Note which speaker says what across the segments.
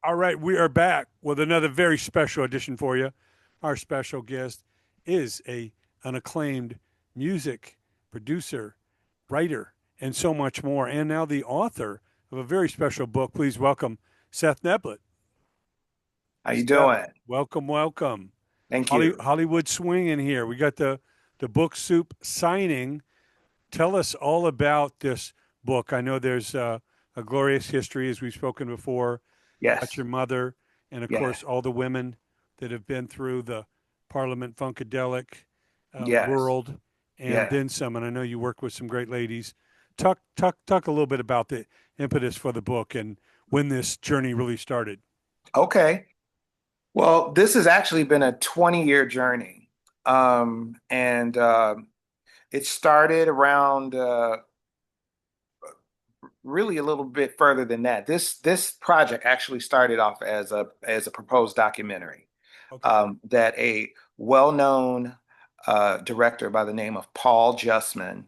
Speaker 1: All right, we are back with another very special edition for you. Our special guest is an acclaimed music producer, writer, and so much more, and now the author of a very special book. Please welcome Seth Neblett.
Speaker 2: How you
Speaker 1: Seth,
Speaker 2: doing?
Speaker 1: welcome, welcome.
Speaker 2: Thank you.
Speaker 1: Hollywood swinging here. We got the book soup signing. Tell us all about this book. I know there's a glorious history, as we've spoken before, about
Speaker 2: Yes.
Speaker 1: your mother, and of
Speaker 2: Yeah.
Speaker 1: course, all the women that have been through the Parliament Funkadelic
Speaker 2: Yes.
Speaker 1: world, and
Speaker 2: Yeah.
Speaker 1: then some. And I know you work with some great ladies. Talk a little bit about the impetus for the book and when this journey really started.
Speaker 2: Okay. Well, this has actually been a 20-year journey. And it started around really a little bit further than that. This project actually started off as a proposed documentary
Speaker 1: Okay.
Speaker 2: that a well-known director by the name of Paul Justman,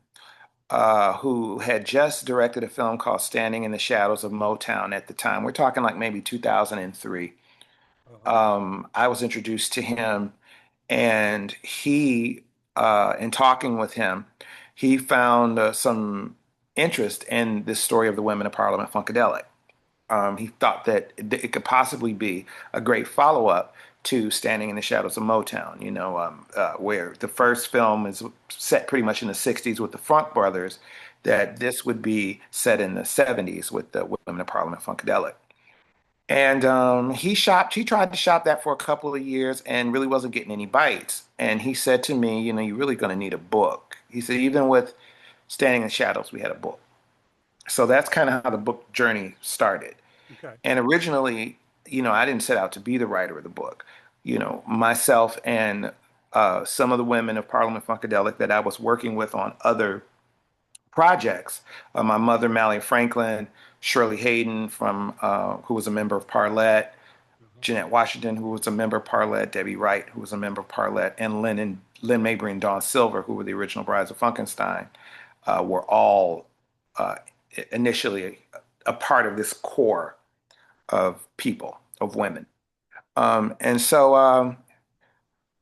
Speaker 2: who had just directed a film called Standing in the Shadows of Motown at the time. We're talking like maybe 2003.
Speaker 1: Uh-huh.
Speaker 2: I was introduced to him, and in talking with him, he found some interest in this story of the women of Parliament Funkadelic. He thought that it could possibly be a great follow-up to Standing in the Shadows of Motown, where the first film is set pretty much in the 60s with the Funk Brothers, that this would be set in the 70s with the Women of Parliament Funkadelic. And he tried to shop that for a couple of years and really wasn't getting any bites. And he said to me, you're really going to need a book. He said, even with Standing in the Shadows, we had a book. So that's kind of how the book journey started.
Speaker 1: Okay.
Speaker 2: And originally, I didn't set out to be the writer of the book. Myself and some of the women of Parliament Funkadelic that I was working with on other projects, my mother, Mallie Franklin, Shirley Hayden, who was a member of Parlette,
Speaker 1: Uh-huh.
Speaker 2: Jeanette Washington, who was a member of Parlette, Debbie Wright, who was a member of Parlette, and Lynn Mabry and Dawn Silver, who were the original Brides of Funkenstein, were all uh, initially a part of this core of people, of women. And so,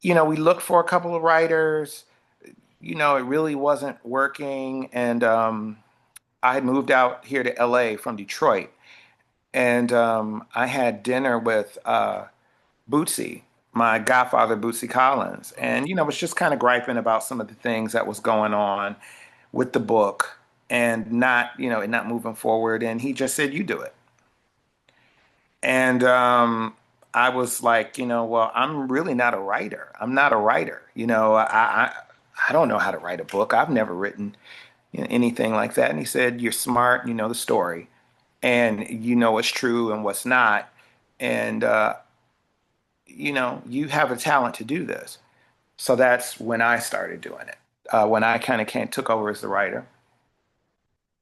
Speaker 2: we looked for a couple of writers. It really wasn't working. And I had moved out here to LA from Detroit. And I had dinner with Bootsy, my godfather, Bootsy Collins.
Speaker 1: Uh-huh.
Speaker 2: And, was just kind of griping about some of the things that was going on with the book and not moving forward. And he just said, you do it. And I was like, well, I'm really not a writer. I'm not a writer. I don't know how to write a book. I've never written anything like that. And he said, you're smart. You know the story, and you know what's true and what's not. And you have a talent to do this. So that's when I started doing it. When I kind of took over as the writer,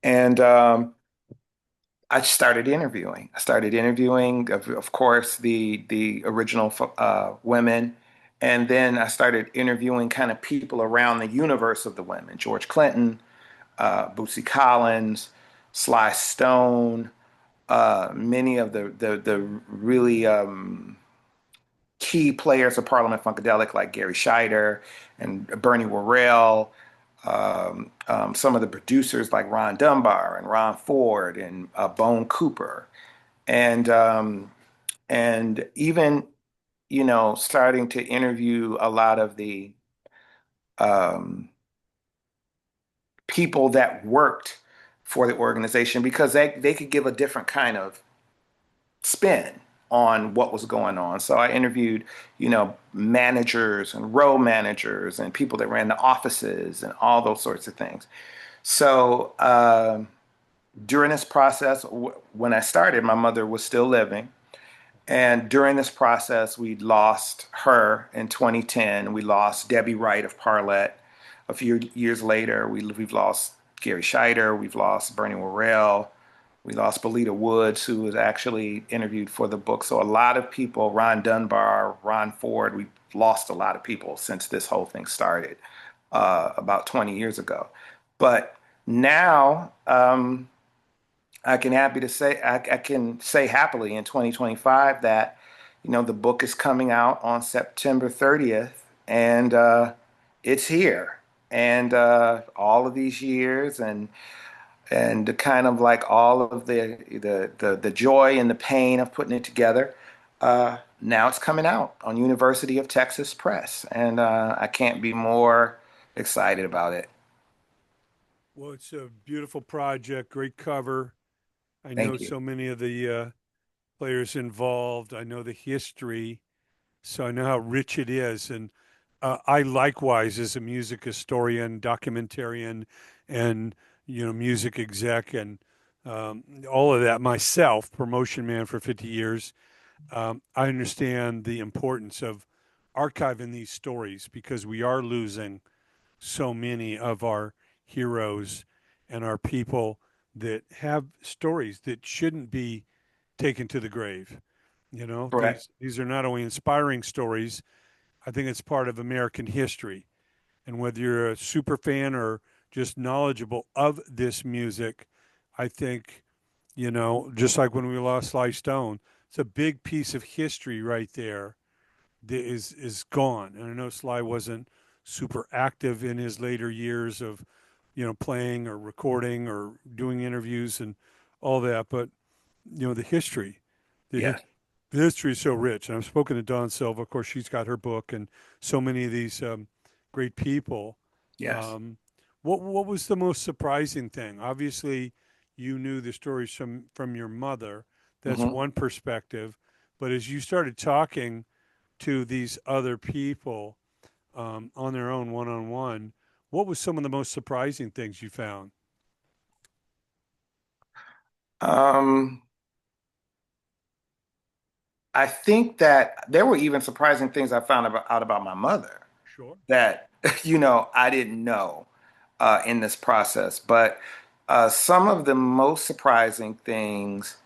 Speaker 2: and I started interviewing. I started interviewing, of course, the original women, and then I started interviewing kind of people around the universe of the women: George Clinton, Bootsy Collins, Sly Stone, many of the really key players of Parliament Funkadelic, like Gary Scheider and Bernie Worrell, some of the producers like Ron Dunbar and Ron Ford and Bone Cooper, and even starting to interview a lot of the um, people that worked for the organization because they could give a different kind of spin on what was going on. So I interviewed, managers and row managers and people that ran the offices and all those sorts of things. So during this process, when I started, my mother was still living. And during this process, we lost her in 2010. We lost Debbie Wright of Parlette. A few years later, we've lost Gary Scheider. We've lost Bernie Worrell. We lost Belita Woods, who was actually interviewed for the book. So a lot of people, Ron Dunbar, Ron Ford, we've lost a lot of people since this whole thing started about 20 years ago. But now I can happy to say I can say happily in 2025 that the book is coming out on September 30th, and it's here. And all of these years, and kind of like all of the joy and the pain of putting it together. Now it's coming out on University of Texas Press, and I can't be more excited about it.
Speaker 1: Well, it's a beautiful project, great cover. I know
Speaker 2: Thank you.
Speaker 1: so many of the players involved. I know the history, so I know how rich it is. And I likewise, as a music historian, documentarian, and music exec, and all of that myself, promotion man for 50 years. I understand the importance of archiving these stories because we are losing so many of our heroes and our people that have stories that shouldn't be taken to the grave.
Speaker 2: Correct.
Speaker 1: These are not only inspiring stories, I think it's part of American history. And whether you're a super fan or just knowledgeable of this music, I think, just like when we lost Sly Stone, it's a big piece of history right there that is gone. And I know Sly wasn't super active in his later years of, playing or recording or doing interviews and all that, but the history, the
Speaker 2: Yes.
Speaker 1: the history is so rich. And I've spoken to Dawn Silva. Of course, she's got her book, and so many of these great people.
Speaker 2: Yes.
Speaker 1: Um, what was the most surprising thing? Obviously, you knew the stories from your mother. That's
Speaker 2: Hmm.
Speaker 1: one perspective. But as you started talking to these other people on their own, one on one, what was some of the most surprising things you found?
Speaker 2: Um, I think that there were even surprising things I found out about my mother
Speaker 1: Sure.
Speaker 2: that, I didn't know in this process. But some of the most surprising things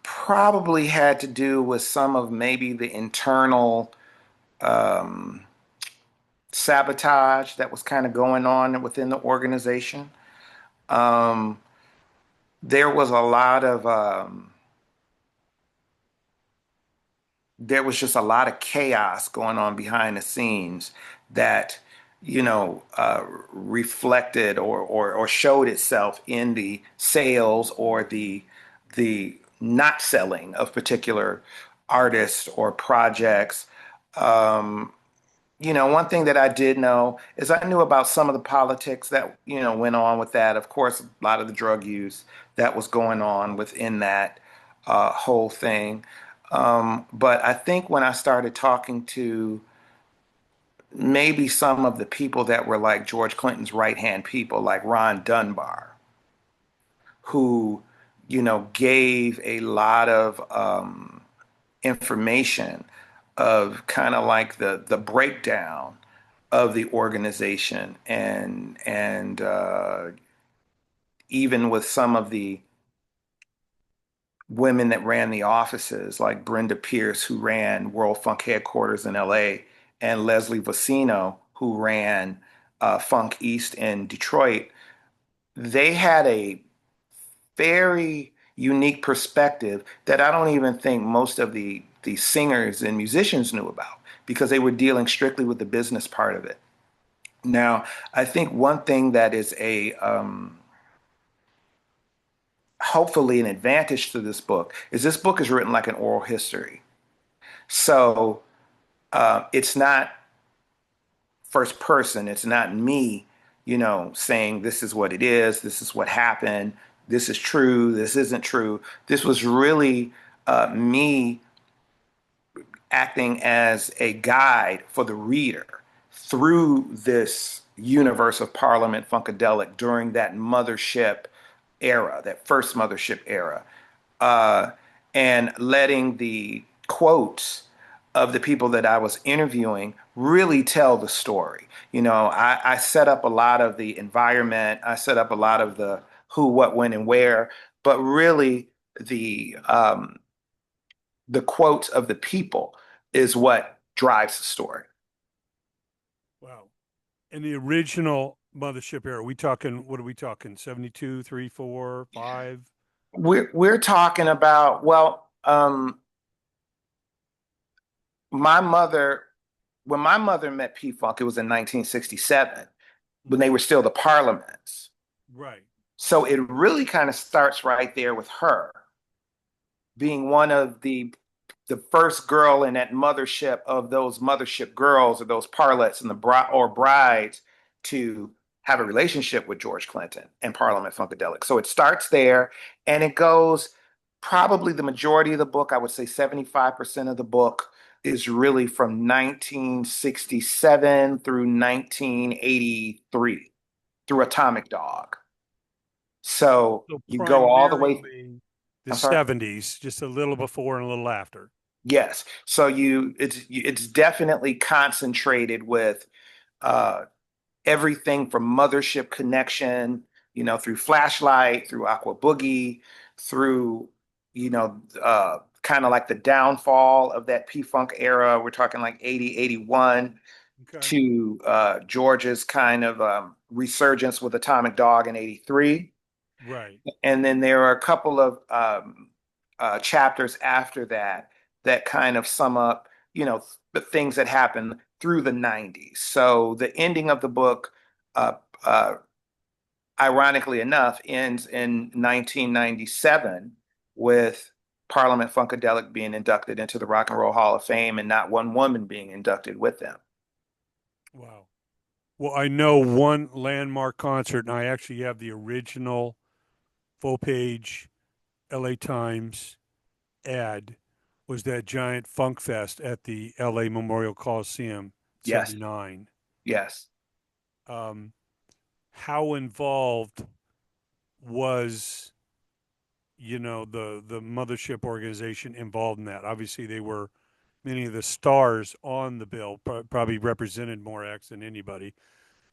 Speaker 2: probably had to do with some of maybe the internal um, sabotage that was kind of going on within the organization. Um, there was a lot of there was just a lot of chaos going on behind the scenes that reflected or showed itself in the sales or the not selling of particular artists or projects. um, one thing that I did know is I knew about some of the politics that, went on with that. Of course, a lot of the drug use that was going on within that whole thing. But I think when I started talking to maybe some of the people that were like George Clinton's right-hand people, like Ron Dunbar, who, gave a lot of information of kind of like the breakdown of the organization, and even with some of the women that ran the offices, like Brenda Pierce, who ran World Funk headquarters in LA, and Leslie Vicino, who ran Funk East in Detroit. They had a very unique perspective that I don't even think most of the singers and musicians knew about because they were dealing strictly with the business part of it. Now, I think one thing that is a hopefully an advantage to this book is this book is written like an oral history. So it's not first person. It's not me, saying this is what it is, this is what happened, this is true, this isn't true. This was really me acting as a guide for the reader through this universe of Parliament Funkadelic during that mothership era, that first mothership era, uh, and letting the quotes of the people that I was interviewing really tell the story. I set up a lot of the environment, I set up a lot of the who, what, when, and where, but really the quotes of the people is what drives the story.
Speaker 1: Wow. And the original Mothership era. We talking, what are we talking? 72, 3, 4, 5?
Speaker 2: We're talking about, well, my mother, when my mother met P-Funk, it was in 1967 when they
Speaker 1: Okay.
Speaker 2: were still the Parliaments.
Speaker 1: Right.
Speaker 2: So it really kind of starts right there with her being one of the first girl in that mothership of those mothership girls or those parlets and the brides to have a relationship with George Clinton and Parliament Funkadelic. So it starts there and it goes probably the majority of the book, I would say 75% of the book is really from 1967 through 1983 through Atomic Dog. So
Speaker 1: So
Speaker 2: you go all the way,
Speaker 1: primarily the
Speaker 2: I'm sorry.
Speaker 1: 70s, just a little before and a little after.
Speaker 2: Yes. So it's definitely concentrated with uh everything from Mothership Connection, through Flashlight, through Aqua Boogie, through, kind of like the downfall of that P-Funk era. We're talking like 80, 81
Speaker 1: Okay.
Speaker 2: to George's kind of resurgence with Atomic Dog in 83.
Speaker 1: Right.
Speaker 2: And then there are a couple of chapters after that that kind of sum up, the things that happened through the 90s. So the ending of the book, uh, uh, ironically enough, ends in 1997 with Parliament Funkadelic being inducted into the Rock and Roll Hall of Fame and not one woman being inducted with them.
Speaker 1: Wow. Well, I know one landmark concert, and I actually have the original full page LA Times ad, was that giant funk fest at the LA Memorial Coliseum,
Speaker 2: Yes,
Speaker 1: 79.
Speaker 2: yes,
Speaker 1: Um, how involved was, the mothership organization involved in that? Obviously, they were many of the stars on the bill, probably represented more acts than anybody.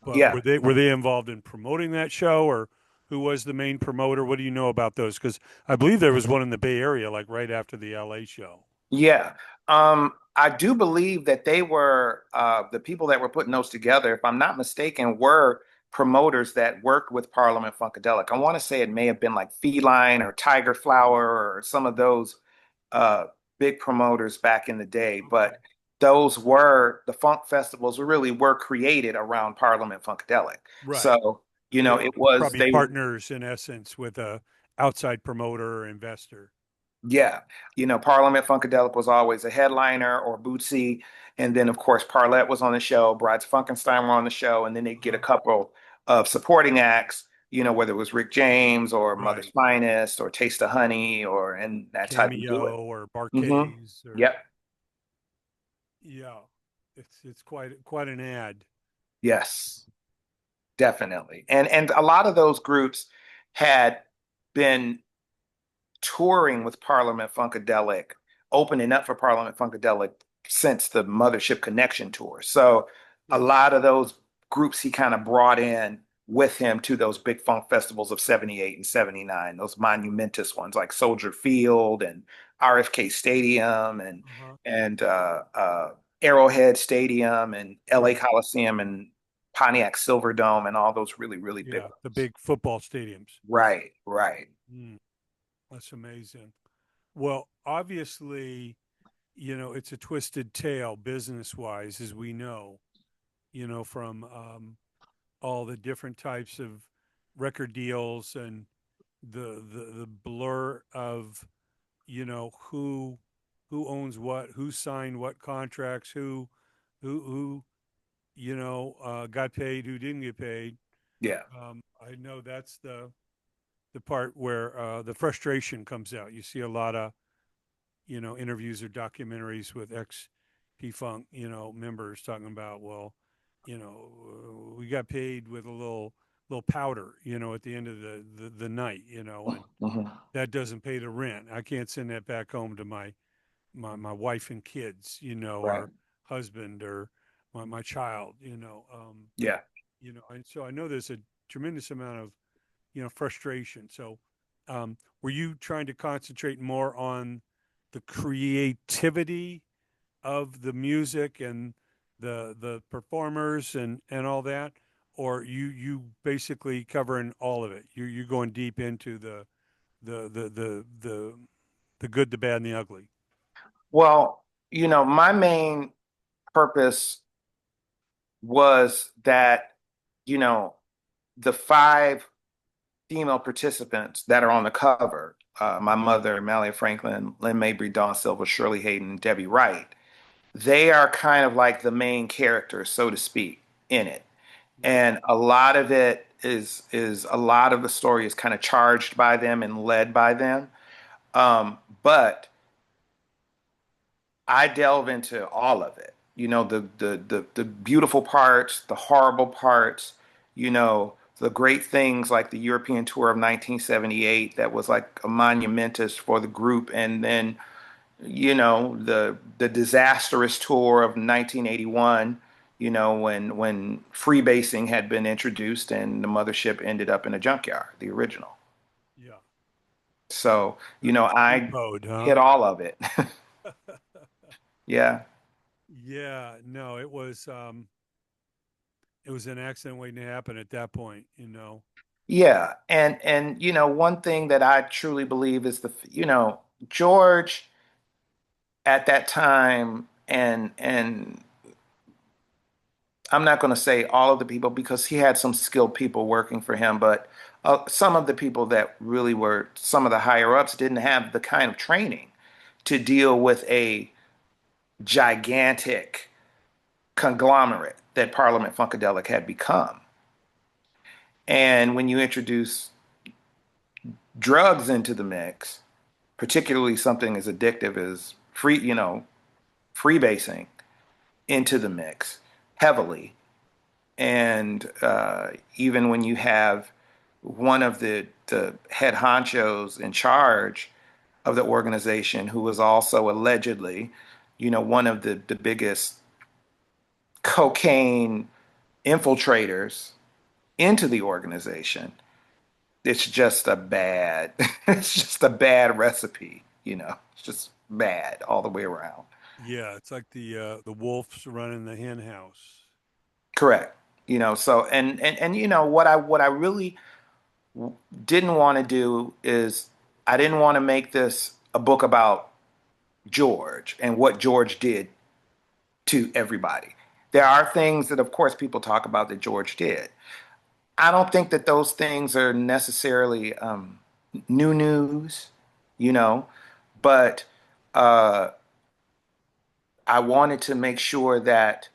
Speaker 1: But
Speaker 2: yeah.
Speaker 1: were they involved in promoting that show, or who was the main promoter? What do you know about those? Because I believe there was one in the Bay Area, like right after the LA show.
Speaker 2: Yeah. I do believe that they were the people that were putting those together, if I'm not mistaken, were promoters that worked with Parliament Funkadelic. I want to say it may have been like Feline or Tiger Flower or some of those uh, big promoters back in the day.
Speaker 1: Okay.
Speaker 2: But those were the funk festivals really were created around Parliament Funkadelic.
Speaker 1: Right.
Speaker 2: So,
Speaker 1: They were
Speaker 2: it was
Speaker 1: probably
Speaker 2: they
Speaker 1: partners in essence with a outside promoter or investor.
Speaker 2: Yeah, Parliament Funkadelic was always a headliner or Bootsy, and then of course Parlette was on the show, Brides Funkenstein were on the show, and then they'd get a
Speaker 1: Uh-huh.
Speaker 2: couple of supporting acts, whether it was Rick James or Mother's
Speaker 1: Right.
Speaker 2: Finest or Taste of Honey, or and that's how you do it.
Speaker 1: Cameo or
Speaker 2: Hmm.
Speaker 1: Barkays or
Speaker 2: Yep.
Speaker 1: yeah. It's quite an ad.
Speaker 2: Yes, definitely. And a lot of those groups had been touring with Parliament Funkadelic, opening up for Parliament Funkadelic since the Mothership Connection tour. So a
Speaker 1: Yeah.
Speaker 2: lot of those groups he kind of brought in with him to those big funk festivals of 78 and 79, those monumentous ones like Soldier Field and RFK Stadium
Speaker 1: Uh-huh.
Speaker 2: and Arrowhead Stadium and LA
Speaker 1: Right.
Speaker 2: Coliseum and Pontiac Silverdome and all those really, really big
Speaker 1: Yeah. The
Speaker 2: ones.
Speaker 1: big football stadiums.
Speaker 2: Right, right.
Speaker 1: Mm, that's amazing. Well, obviously, it's a twisted tale business wise, as we know, from all the different types of record deals and the blur of, who owns what, who signed what contracts, who got paid, who didn't get paid.
Speaker 2: Yeah.
Speaker 1: I know that's the part where the frustration comes out. You see a lot of interviews or documentaries with ex P Funk members talking about, well, we got paid with a little powder at the end of the night, and
Speaker 2: Mhm.
Speaker 1: that doesn't pay the rent. I can't send that back home to my wife and kids,
Speaker 2: Right.
Speaker 1: or husband or my child,
Speaker 2: Yeah.
Speaker 1: and so I know there's a tremendous amount of frustration. So, were you trying to concentrate more on the creativity of the music and the performers and all that, or you basically covering all of it? You going deep into the the the the the good, the bad, and the ugly.
Speaker 2: Well, my main purpose was that, you know, the five female participants that are on the cover, my mother, Malia Franklin, Lynn Mabry, Dawn Silva, Shirley Hayden, and Debbie Wright, they are kind of like the main characters, so to speak, in it.
Speaker 1: Right.
Speaker 2: And a lot of it is a lot of the story is kind of charged by them and led by them. But I delve into all of it. The beautiful parts, the horrible parts, the great things like the European tour of 1978 that was like a monumentous for the group, and then, the disastrous tour of 1981, when freebasing had been introduced and the mothership ended up in a junkyard, the original.
Speaker 1: Yeah.
Speaker 2: So, I
Speaker 1: Repoed, huh?
Speaker 2: hit all of it. Yeah.
Speaker 1: Yeah. No, it was an accident waiting to happen at that point.
Speaker 2: Yeah, and one thing that I truly believe is George at that time, and I'm not going to say all of the people because he had some skilled people working for him, but some of the people that really were some of the higher ups didn't have the kind of training to deal with a gigantic conglomerate that Parliament Funkadelic had become. And when you introduce drugs into the mix, particularly something as addictive as freebasing into the mix heavily. And even when you have one of the head honchos in charge of the organization, who was also allegedly, one of the biggest cocaine infiltrators into the organization, it's just a bad, it's just a bad recipe, it's just bad all the way around.
Speaker 1: Yeah, it's like the wolves running the hen house.
Speaker 2: Correct. So and what I really didn't want to do is I didn't want to make this a book about George and what George did to everybody. There
Speaker 1: Right.
Speaker 2: are things that, of course, people talk about that George did. I don't think that those things are necessarily new news, you know, but uh, I wanted to make sure that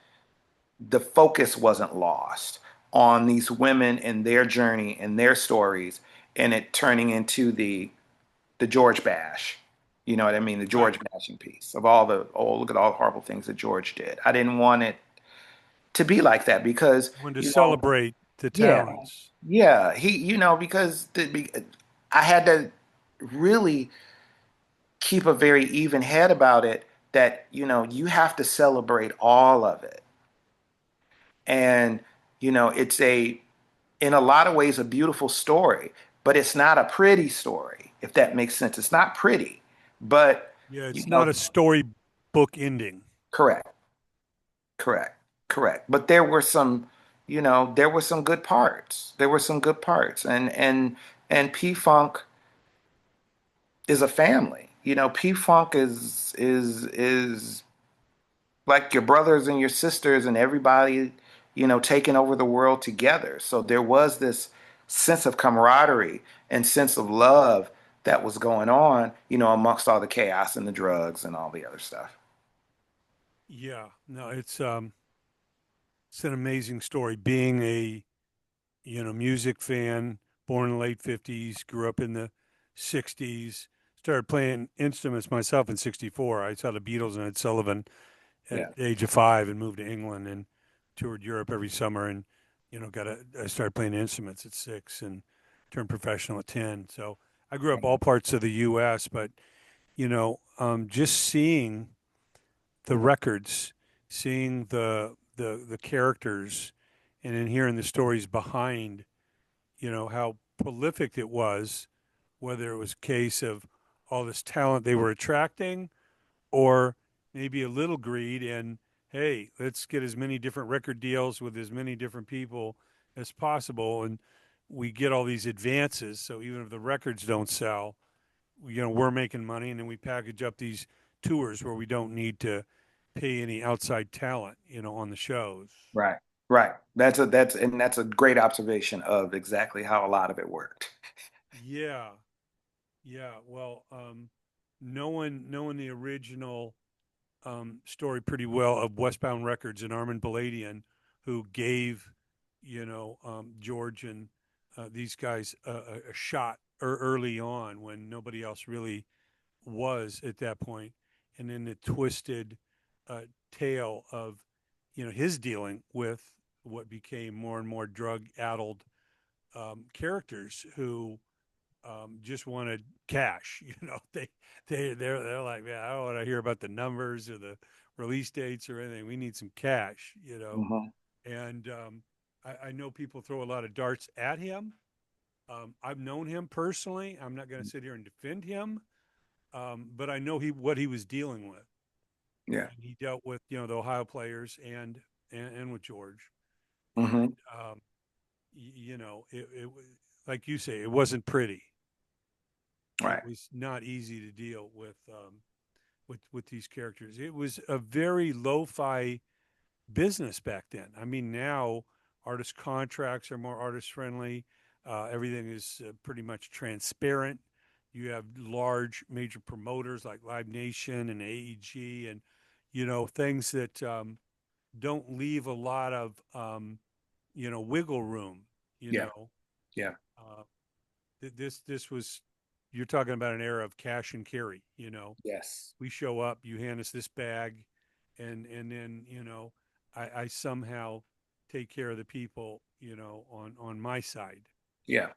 Speaker 2: the focus wasn't lost on these women and their journey and their stories, and it turning into the George bash. You know what I mean? The
Speaker 1: Right.
Speaker 2: George bashing piece of all the, oh, look at all the horrible things that George did. I didn't want it to be like that because,
Speaker 1: When to celebrate the
Speaker 2: yeah,
Speaker 1: talents.
Speaker 2: yeah, because I had to really keep a very even head about it, that, you have to celebrate all of it. And, it's in a lot of ways, a beautiful story, but it's not a pretty story, if that makes sense. It's not pretty, but,
Speaker 1: Yeah,
Speaker 2: you
Speaker 1: it's not
Speaker 2: know,
Speaker 1: a storybook ending.
Speaker 2: correct, correct, correct. But there were some good parts. There were some good parts. And P Funk is a family. P Funk is like your brothers and your sisters and everybody, taking over the world together. So there was this sense of camaraderie and sense of love that was going on, amongst all the chaos and the drugs and all the other stuff.
Speaker 1: Yeah, no, it's an amazing story. Being a music fan, born in the late '50s, grew up in the '60s, started playing instruments myself in '64. I saw the Beatles and Ed Sullivan at
Speaker 2: Yeah.
Speaker 1: the age of 5 and moved to England and toured Europe every summer and I started playing instruments at 6 and turned professional at 10. So I grew up all parts of the US, but just seeing the records, seeing the characters and then hearing the stories behind, how prolific it was, whether it was a case of all this talent they were attracting or maybe a little greed and hey, let's get as many different record deals with as many different people as possible, and we get all these advances. So even if the records don't sell, we're making money, and then we package up these tours where we don't need to pay any outside talent, on the shows.
Speaker 2: Right. Right. That's a great observation of exactly how a lot of it worked.
Speaker 1: Yeah, yeah. Well, knowing the original story pretty well of Westbound Records and Armin Baladian, who gave, George and these guys a shot early on when nobody else really was at that point, and then the twisted tale of, his dealing with what became more and more drug-addled characters who just wanted cash. They're like, man, I don't want to hear about the numbers or the release dates or anything. We need some cash.
Speaker 2: Hmm.
Speaker 1: And I know people throw a lot of darts at him. I've known him personally. I'm not going to sit here and defend him, but I know what he was dealing with,
Speaker 2: Yeah.
Speaker 1: and he dealt with the Ohio players and with George,
Speaker 2: Hmm.
Speaker 1: and it was like you say, it wasn't pretty. It
Speaker 2: Right.
Speaker 1: was not easy to deal with these characters. It was a very lo-fi business back then. I mean, now artist contracts are more artist friendly. Everything is pretty much transparent. You have large major promoters like Live Nation and AEG, and things that don't leave a lot of wiggle room. You
Speaker 2: Yeah.
Speaker 1: know,
Speaker 2: Yeah.
Speaker 1: uh, this was, you're talking about an era of cash and carry.
Speaker 2: Yes.
Speaker 1: We show up, you hand us this bag, and then I somehow take care of the people on my side.
Speaker 2: Yeah.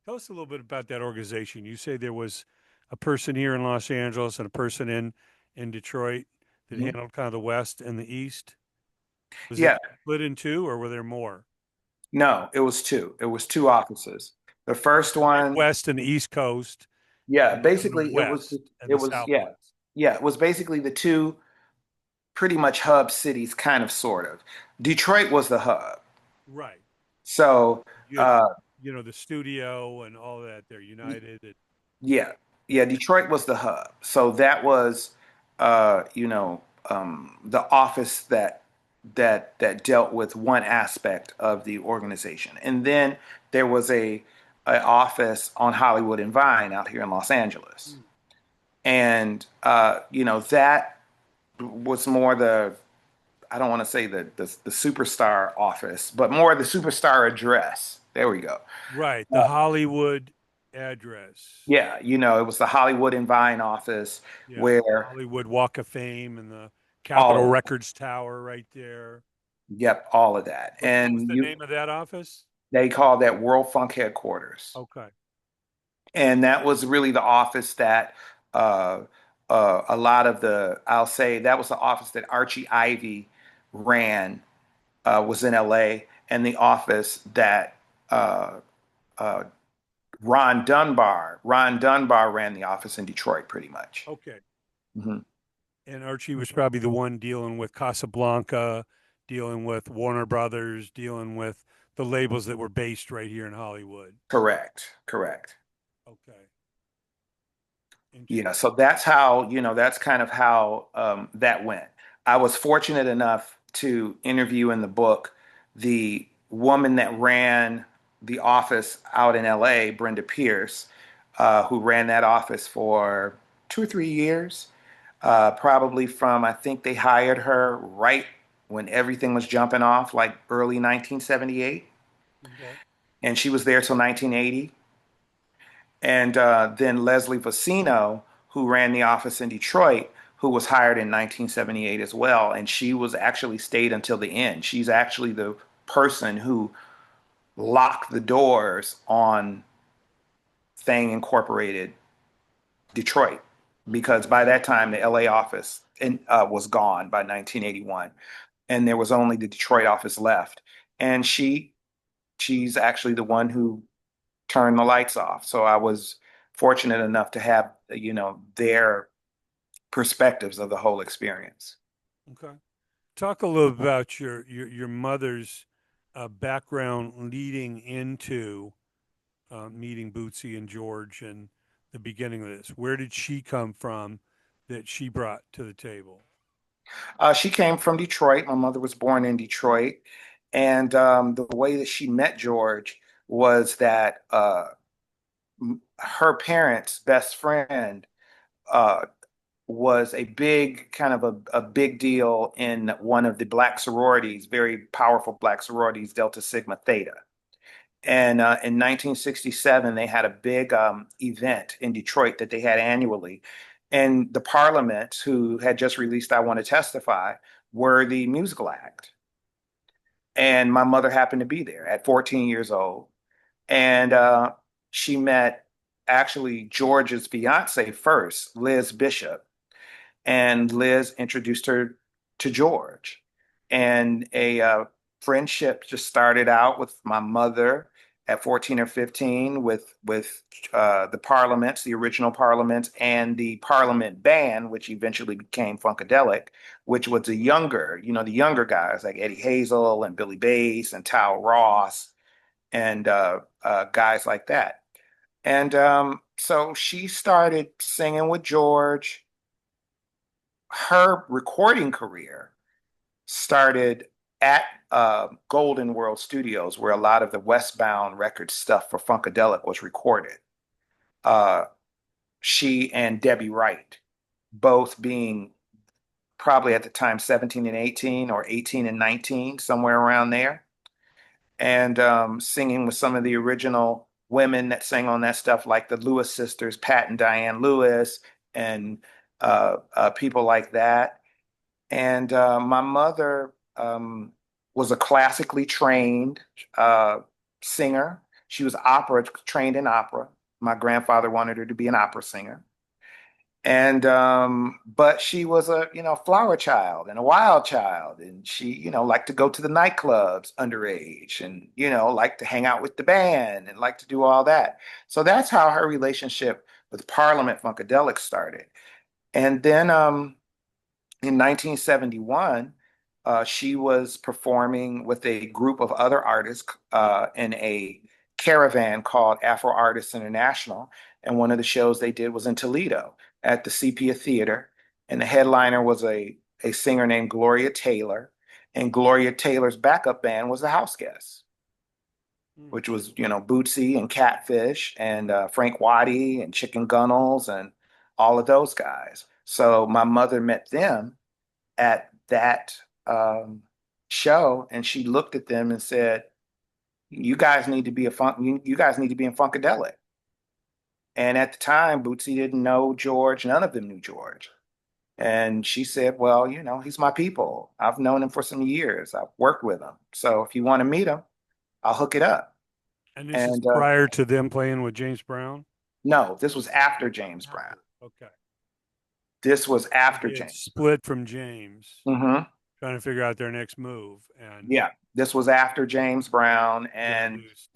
Speaker 1: Tell us a little bit about that organization. You say there was a person here in Los Angeles and a person in Detroit that
Speaker 2: Mhm.
Speaker 1: handled kind of the West and the East. Was it
Speaker 2: Yeah.
Speaker 1: split in two, or were there more?
Speaker 2: No, it was two. It was two
Speaker 1: Okay.
Speaker 2: offices. The first
Speaker 1: The
Speaker 2: one,
Speaker 1: Midwest and the East Coast,
Speaker 2: yeah,
Speaker 1: and the
Speaker 2: basically
Speaker 1: West and
Speaker 2: it
Speaker 1: the
Speaker 2: was yeah.
Speaker 1: Southwest.
Speaker 2: Yeah, it was basically the two pretty much hub cities, kind of sort of. Detroit was the hub.
Speaker 1: Right.
Speaker 2: So,
Speaker 1: You had
Speaker 2: uh
Speaker 1: the studio and all that. They're united.
Speaker 2: yeah.
Speaker 1: Yeah.
Speaker 2: Yeah, Detroit was the hub. So that was the office that dealt with one aspect of the organization. And then there was a office on Hollywood and Vine out here in Los Angeles.
Speaker 1: Mm.
Speaker 2: And that was more the, I don't want to say the superstar office, but more the superstar address. There we go.
Speaker 1: Right. The Hollywood address.
Speaker 2: Yeah, it was the Hollywood and Vine office
Speaker 1: Yeah.
Speaker 2: where
Speaker 1: Hollywood Walk of Fame and the
Speaker 2: all
Speaker 1: Capitol
Speaker 2: of
Speaker 1: Records Tower right there.
Speaker 2: yep, all of that.
Speaker 1: What was
Speaker 2: And
Speaker 1: the name of that office?
Speaker 2: they called that World Funk headquarters.
Speaker 1: Okay.
Speaker 2: And that was really the office that uh, a lot of I'll say that was the office that Archie Ivy ran, was in LA, and the office that uh, uh, Ron Dunbar ran the office in Detroit pretty much.
Speaker 1: Okay.
Speaker 2: Hmm.
Speaker 1: And Archie was probably the one dealing with Casablanca, dealing with Warner Brothers, dealing with the labels that were based right here in Hollywood.
Speaker 2: Correct, correct.
Speaker 1: Okay.
Speaker 2: Yeah,
Speaker 1: Interesting.
Speaker 2: so that's kind of how that went. I was fortunate enough to interview in the book the woman that ran the office out in LA, Brenda Pierce, who ran that office for 2 or 3 years, probably from, I think they hired her right when everything was jumping off, like early 1978,
Speaker 1: Okay.
Speaker 2: and she was there till 1980. And then Leslie Vicino, who ran the office in Detroit, who was hired in 1978 as well. And she was actually stayed until the end. She's actually the person who locked the doors on Thing Incorporated Detroit, because by that time the LA office was gone by 1981, and there was only the Detroit office left. And she's actually the one who turn the lights off. So I was fortunate enough to have, their perspectives of the whole experience.
Speaker 1: Okay. Talk a little about your mother's background leading into meeting Bootsy and George and the beginning of this? Where did she come from that she brought to the table?
Speaker 2: She came from Detroit. My mother was born in Detroit. And the way that she met George was that her parents' best friend uh, was a big kind of a big deal in one of the black sororities, very powerful black sororities, Delta Sigma Theta. And in 1967, they had a big event in Detroit that they had annually. And the Parliament, who had just released I Want to Testify, were the musical act. And my mother happened to be there at 14 years old. And she met actually George's fiance first, Liz Bishop, and Liz introduced her to George. And a friendship just started out with my mother at 14 or 15 with the Parliaments, the original Parliaments, and the Parliament Band, which eventually became Funkadelic, which was the younger guys like Eddie Hazel and Billy Bass and Tao Ross and guys like that. And so she started singing with George. Her recording career started at Golden World Studios, where a lot of the Westbound record stuff for Funkadelic was recorded. Uh, she and Debbie Wright, both being probably at the time 17 and 18 or 18 and 19, somewhere around there, and singing with some of the original women that sang on that stuff, like the Lewis sisters, Pat and Diane Lewis, and people like that. And my mother was a classically trained singer. She was opera trained in opera. My grandfather wanted her to be an opera singer. And but she was a flower child and a wild child, and she liked to go to the nightclubs underage, and liked to hang out with the band and liked to do all that. So that's how her relationship with Parliament Funkadelic started. And then in 1971, she was performing with a group of other artists in a caravan called Afro Artists International. And one of the shows they did was in Toledo at the Sepia Theater. And the headliner was a singer named Gloria Taylor. And Gloria Taylor's backup band was the House Guests,
Speaker 1: Hmm.
Speaker 2: which was, Bootsy and Catfish and Frank Waddy and Chicken Gunnels and all of those guys. So my mother met them at that show, and she looked at them and said, "You guys need to be you guys need to be in Funkadelic." And at the time, Bootsy didn't know George. None of them knew George. And she said, "Well, he's my people. I've known him for some years. I've worked with him. So if you want to meet him, I'll hook it up."
Speaker 1: And this is
Speaker 2: And
Speaker 1: prior to them playing with James Brown?
Speaker 2: no, this was after James Brown.
Speaker 1: After. Okay.
Speaker 2: This was after
Speaker 1: They had
Speaker 2: James.
Speaker 1: split from James,
Speaker 2: Hmm.
Speaker 1: trying to figure out their next move, and
Speaker 2: Yeah, this was after James Brown,
Speaker 1: got
Speaker 2: and
Speaker 1: loose.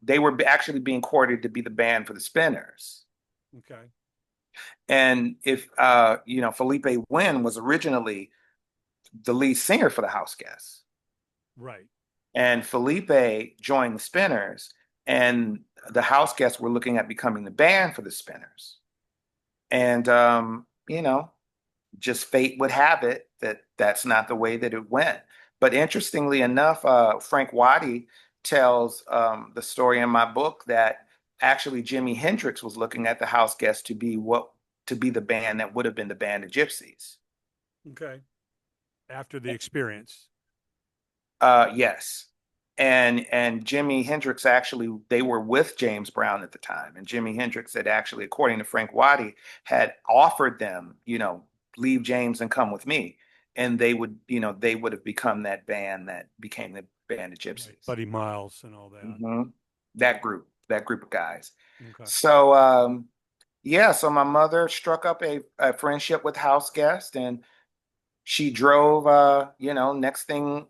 Speaker 2: they were actually being courted to be the band for the Spinners.
Speaker 1: Okay.
Speaker 2: And if Felipe Wynn was originally the lead singer for the House Guests,
Speaker 1: Right.
Speaker 2: and Felipe joined the Spinners, and the House Guests were looking at becoming the band for the Spinners. And just fate would have it that that's not the way that it went. But interestingly enough, Frank Waddy tells the story in my book that actually Jimi Hendrix was looking at the House Guests to be the band that would have been the Band of Gypsies.
Speaker 1: Okay. After the experience.
Speaker 2: Yes. And Jimi Hendrix actually, they were with James Brown at the time. And Jimi Hendrix had actually, according to Frank Waddy, had offered them, leave James and come with me. And they would have become that band that became the Band of
Speaker 1: Right.
Speaker 2: Gypsies.
Speaker 1: Buddy Miles and all that.
Speaker 2: Hmm. That group of guys.
Speaker 1: Okay.
Speaker 2: So, yeah, so my mother struck up a friendship with House Guest, and she drove, next thing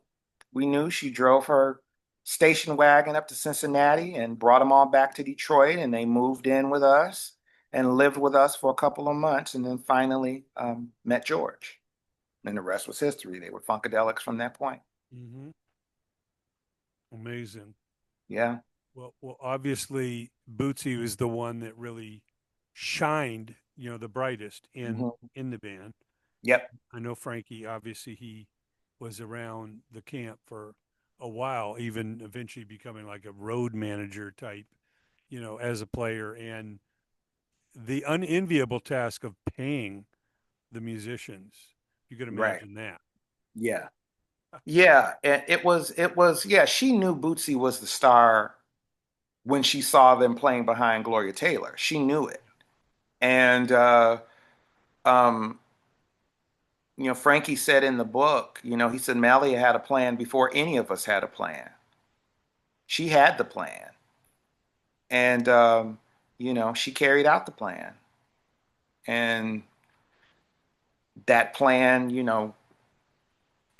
Speaker 2: we knew, she drove her station wagon up to Cincinnati and brought them all back to Detroit, and they moved in with us and lived with us for a couple of months, and then finally met George. And the rest was history. They were Funkadelics from that point.
Speaker 1: Hmm. Amazing.
Speaker 2: Yeah.
Speaker 1: Well, obviously, Bootsy was the one that really shined, the brightest
Speaker 2: Hmm.
Speaker 1: in the band.
Speaker 2: Yep.
Speaker 1: I know Frankie, obviously, he was around the camp for a while, even eventually becoming like a road manager type, as a player, and the unenviable task of paying the musicians. You could
Speaker 2: Right.
Speaker 1: imagine that.
Speaker 2: Yeah. Yeah. And yeah, she knew Bootsy was the star when she saw them playing behind Gloria Taylor. She knew it. And um, Frankie said in the book, he said Malia had a plan before any of us had a plan. She had the plan. And she carried out the plan. And that plan,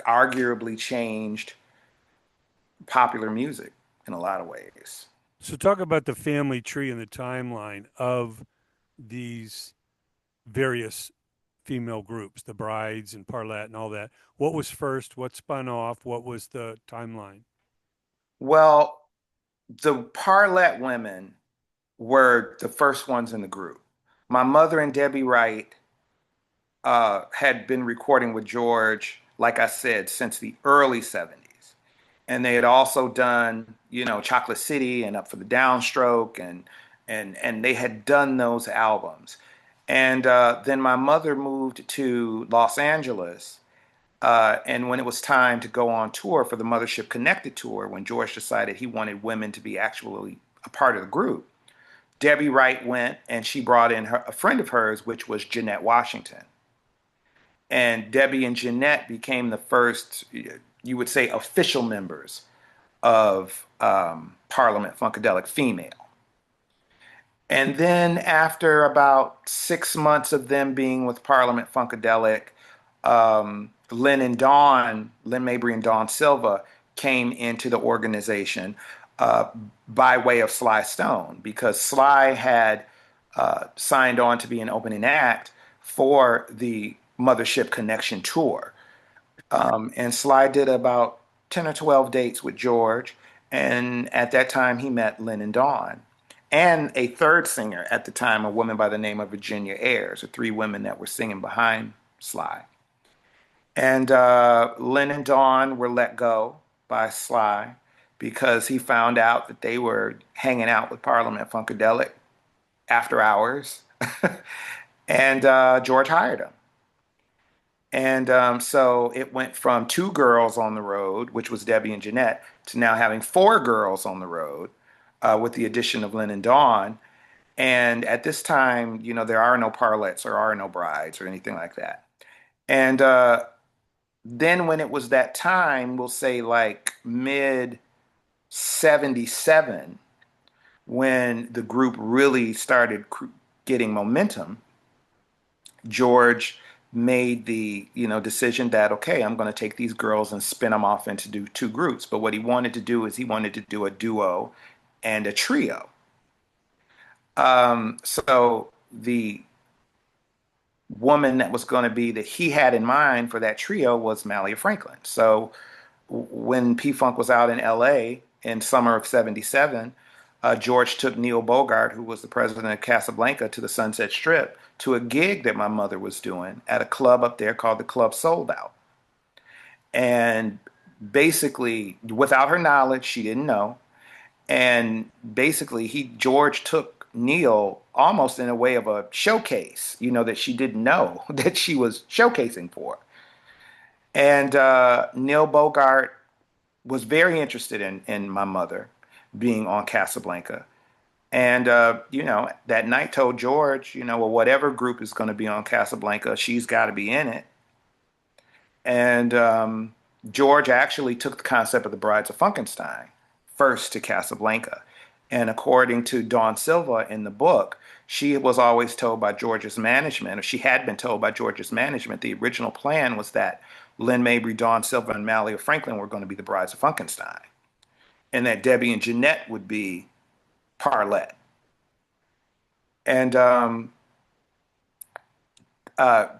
Speaker 2: arguably changed popular music in a lot of ways.
Speaker 1: So, talk about the family tree and the timeline of these various female groups, the brides and Parlette and all that. What was first? What spun off? What was the timeline?
Speaker 2: Well, the Parlette women were the first ones in the group. My mother and Debbie Wright had been recording with George, like I said, since the early 70s. And they had also done, Chocolate City and Up for the Downstroke, and they had done those albums. And then my mother moved to Los Angeles. And when it was time to go on tour for the Mothership Connected tour, when George decided he wanted women to be actually a part of the group, Debbie Wright went and she brought in a friend of hers, which was Jeanette Washington. And Debbie and Jeanette became the first, you would say, official members of Parliament Funkadelic Female. And then after about 6 months of them being with Parliament Funkadelic, Lynn Mabry and Dawn Silva came into the organization uh, by way of Sly Stone because Sly had signed on to be an opening act for the Mothership Connection tour. And Sly did about 10 or 12 dates with George. And at that time, he met Lynn and Dawn. And a third singer at the time, a woman by the name of Virginia Ayers, the three women that were singing behind Sly. And Lynn and Dawn were let go by Sly because he found out that they were hanging out with Parliament Funkadelic after hours. And George hired them. And so it went from two girls on the road, which was Debbie and Jeanette, to now having four girls on the road with the addition of Lynn and Dawn. And at this time, there are no parlettes or are no brides or anything like that. And then when it was that time, we'll say like mid 77, when the group really started getting momentum, George made the decision that okay, I'm going to take these girls and spin them off into two groups. But what he wanted to do is he wanted to do a duo and a trio. So the woman that was going to be that he had in mind for that trio was Malia Franklin. So when P Funk was out in L.A. in summer of '77, George took Neil Bogart, who was the president of Casablanca, to the Sunset Strip to a gig that my mother was doing at a club up there called the Club Sold Out. And basically, without her knowledge, she didn't know. And basically, George took Neil almost in a way of a showcase, that she didn't know that she was showcasing for. And Neil Bogart was very interested in my mother being on Casablanca. And, that night told George, well, whatever group is going to be on Casablanca, she's got to be in it. And George actually took the concept of the Brides of Funkenstein first to Casablanca. And according to Dawn Silva in the book, she was always told by George's management, or she had been told by George's management, the original plan was that Lynn Mabry, Dawn Silva, and Malia Franklin were going to be the Brides of Funkenstein, and that Debbie and Jeanette would be Parlette. And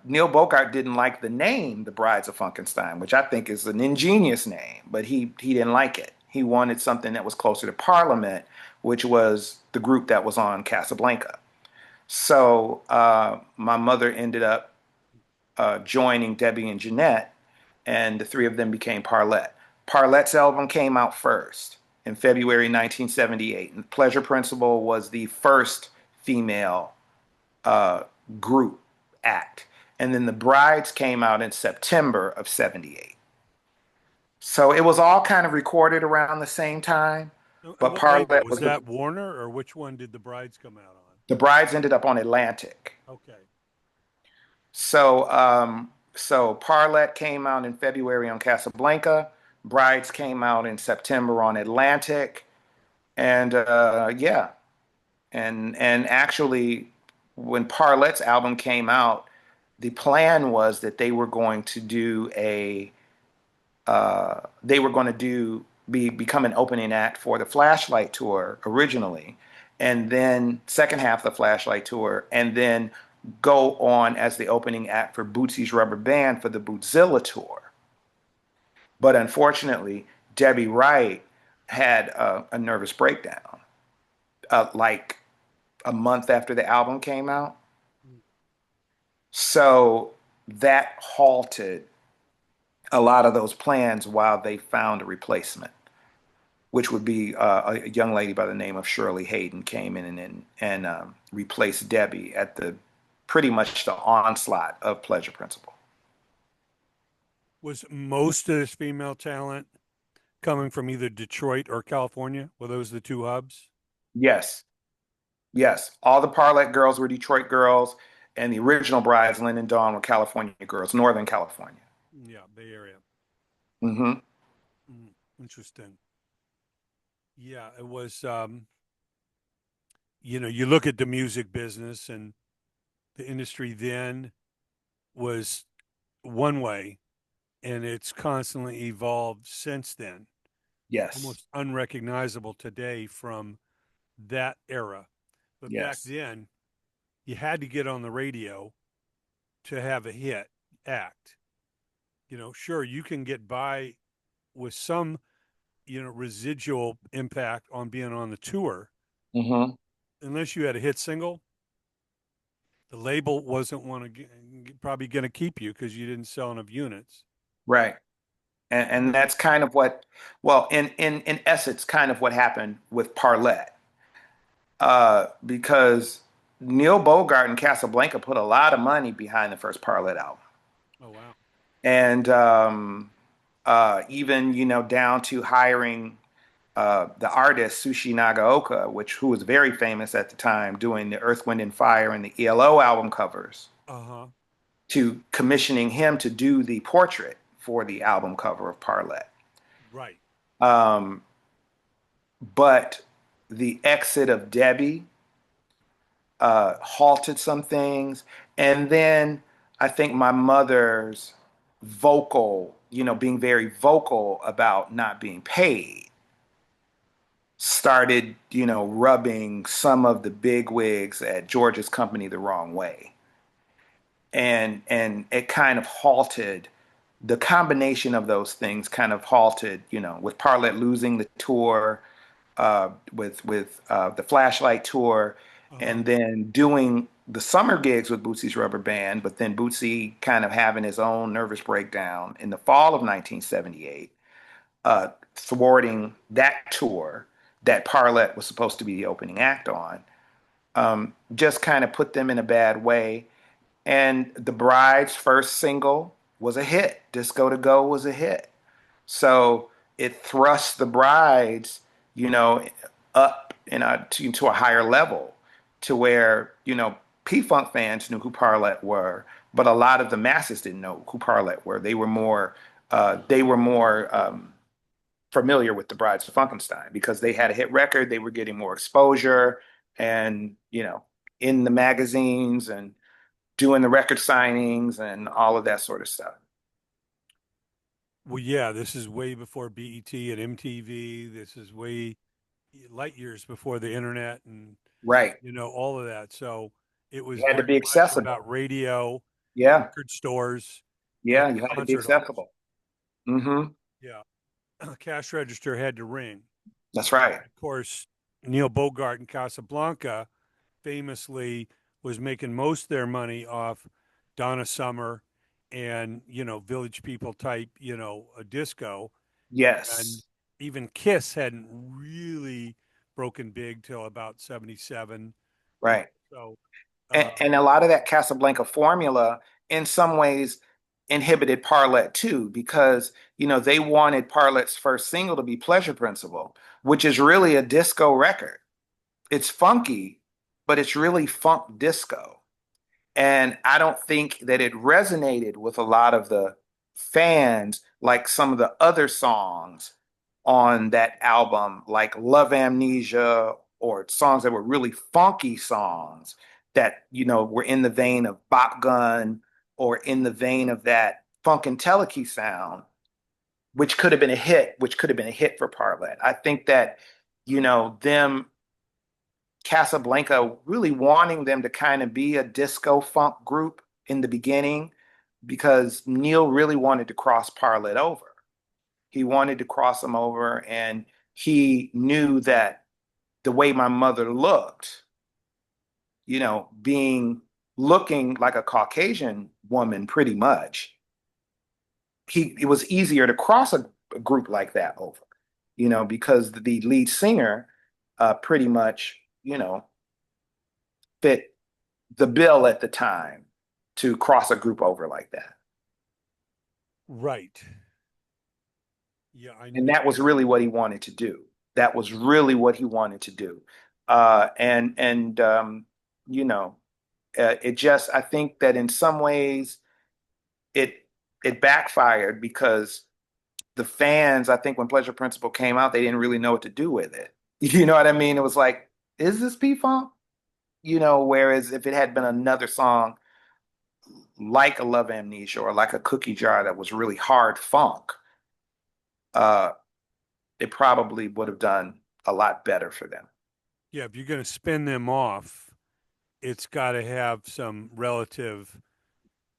Speaker 2: Neil Bogart didn't like the name, The Brides of Funkenstein, which I think is an ingenious name, but he didn't like it. He wanted something that was closer to Parliament, which was the group that was on Casablanca. So my mother ended up joining Debbie and Jeanette, and the three of them became Parlette. Parlette's album came out first in February 1978, and Pleasure Principle was the first female uh, group act. And then the Brides came out in September of 78. So it was all kind of recorded around the same time,
Speaker 1: And
Speaker 2: but
Speaker 1: what label
Speaker 2: Parlette
Speaker 1: was
Speaker 2: was the
Speaker 1: that? Warner, or which one did the Brides come out
Speaker 2: the Brides ended up on Atlantic.
Speaker 1: on? Okay.
Speaker 2: So Parlette came out in February on Casablanca. Brides came out in September on Atlantic, and yeah, and actually, when Parlette's album came out, the plan was that they were going to become an opening act for the Flashlight tour originally, and then second half of the Flashlight tour, and then go on as the opening act for Bootsy's Rubber Band for the Bootzilla tour. But unfortunately, Debbie Wright had a nervous breakdown, like a month after the album came out. So that halted a lot of those plans while they found a replacement, which would be a young lady by the name of Shirley Hayden came in and replaced Debbie at the pretty much the onslaught of Pleasure Principle.
Speaker 1: Was most of this female talent coming from either Detroit or California? Were those the two hubs?
Speaker 2: Yes, yes. All the Parlette girls were Detroit girls, and the original brides, Lynn and Dawn, were California girls, Northern California.
Speaker 1: Yeah, Bay Area.
Speaker 2: Hmm.
Speaker 1: Mm, interesting. Yeah, it was. You look at the music business, and the industry then was one way, and it's constantly evolved since then.
Speaker 2: Yes,
Speaker 1: Almost unrecognizable today from that era. But back
Speaker 2: yes.
Speaker 1: then, you had to get on the radio to have a hit act. Sure, you can get by with some, residual impact on being on the tour.
Speaker 2: Hmm.
Speaker 1: Unless you had a hit single, the label wasn't probably going to keep you because you didn't sell enough units.
Speaker 2: Right. And that's kind of what, well, in essence, kind of what happened with Parlette, because Neil Bogart and Casablanca put a lot of money behind the first Parlette album,
Speaker 1: Oh wow.
Speaker 2: and even down to hiring the artist Sushi Nagaoka, who was very famous at the time, doing the Earth, Wind, and Fire and the ELO album covers,
Speaker 1: Uh huh.
Speaker 2: to commissioning him to do the portrait for the album cover of Parlette.
Speaker 1: Right.
Speaker 2: Um, but the exit of Debbie halted some things. And then I think my mother's being very vocal about not being paid, started, rubbing some of the big wigs at George's company the wrong way. And it kind of halted the combination of those things kind of halted, with Parlette losing the tour, with the Flashlight tour,
Speaker 1: Uh huh.
Speaker 2: and then doing the summer gigs with Bootsy's Rubber Band, but then Bootsy kind of having his own nervous breakdown in the fall of 1978, thwarting that tour that Parlette was supposed to be the opening act on, just kind of put them in a bad way. And the Bride's first single was a hit. Disco to Go was a hit. So it thrust the Brides, you know, up into a higher level, to where, P-Funk fans knew who Parlette were, but a lot of the masses didn't know who Parlette were. They were more familiar with the Brides of Funkenstein because they had a hit record. They were getting more exposure, and, in the magazines and doing the record signings and all of that sort of stuff.
Speaker 1: Well, yeah, this is way before BET and MTV. This is way light years before the internet and
Speaker 2: Right.
Speaker 1: all of that. So it was
Speaker 2: You had to
Speaker 1: very
Speaker 2: be
Speaker 1: much
Speaker 2: accessible.
Speaker 1: about radio,
Speaker 2: Yeah.
Speaker 1: record stores,
Speaker 2: Yeah. You had to be
Speaker 1: concert halls.
Speaker 2: accessible. Hmm.
Speaker 1: Yeah. cash register had to ring.
Speaker 2: That's right.
Speaker 1: Of course, Neil Bogart in Casablanca famously was making most of their money off Donna Summer and, Village People type, a disco. And
Speaker 2: Yes.
Speaker 1: even Kiss hadn't really broken big till about 77.
Speaker 2: Right.
Speaker 1: So,
Speaker 2: And a lot of that Casablanca formula, in some ways, inhibited Parlet too, because they wanted Parlet's first single to be Pleasure Principle, which is really a disco record. It's funky, but it's really funk disco. And I don't think that it resonated with a lot of the fans like some of the other songs on that album, like Love Amnesia, or songs that were really funky songs that, were in the vein of Bop Gun or in the vein of that Funkadelic sound, which could have been a hit, which could have been a hit for Parlet. I think that, them Casablanca really wanting them to kind of be a disco funk group in the beginning because Neil really wanted to cross Parlet over. He wanted to cross them over, and he knew that the way my mother looked, being looking like a Caucasian woman pretty much, it was easier to cross a group like that over, because the lead singer pretty much, fit the bill at the time to cross a group over like that.
Speaker 1: right. Yeah, I
Speaker 2: And
Speaker 1: know.
Speaker 2: that was really what he wanted to do. That was really what he wanted to do. And you know, it just, I think that in some ways it it backfired because the fans, I think when Pleasure Principle came out, they didn't really know what to do with it. You know what I mean? It was like, is this P-Funk? Whereas if it had been another song like a Love Amnesia or like a Cookie Jar that was really hard funk, uh, it probably would have done a lot better for them.
Speaker 1: Yeah, if you're going to spin them off, it's got to have some relative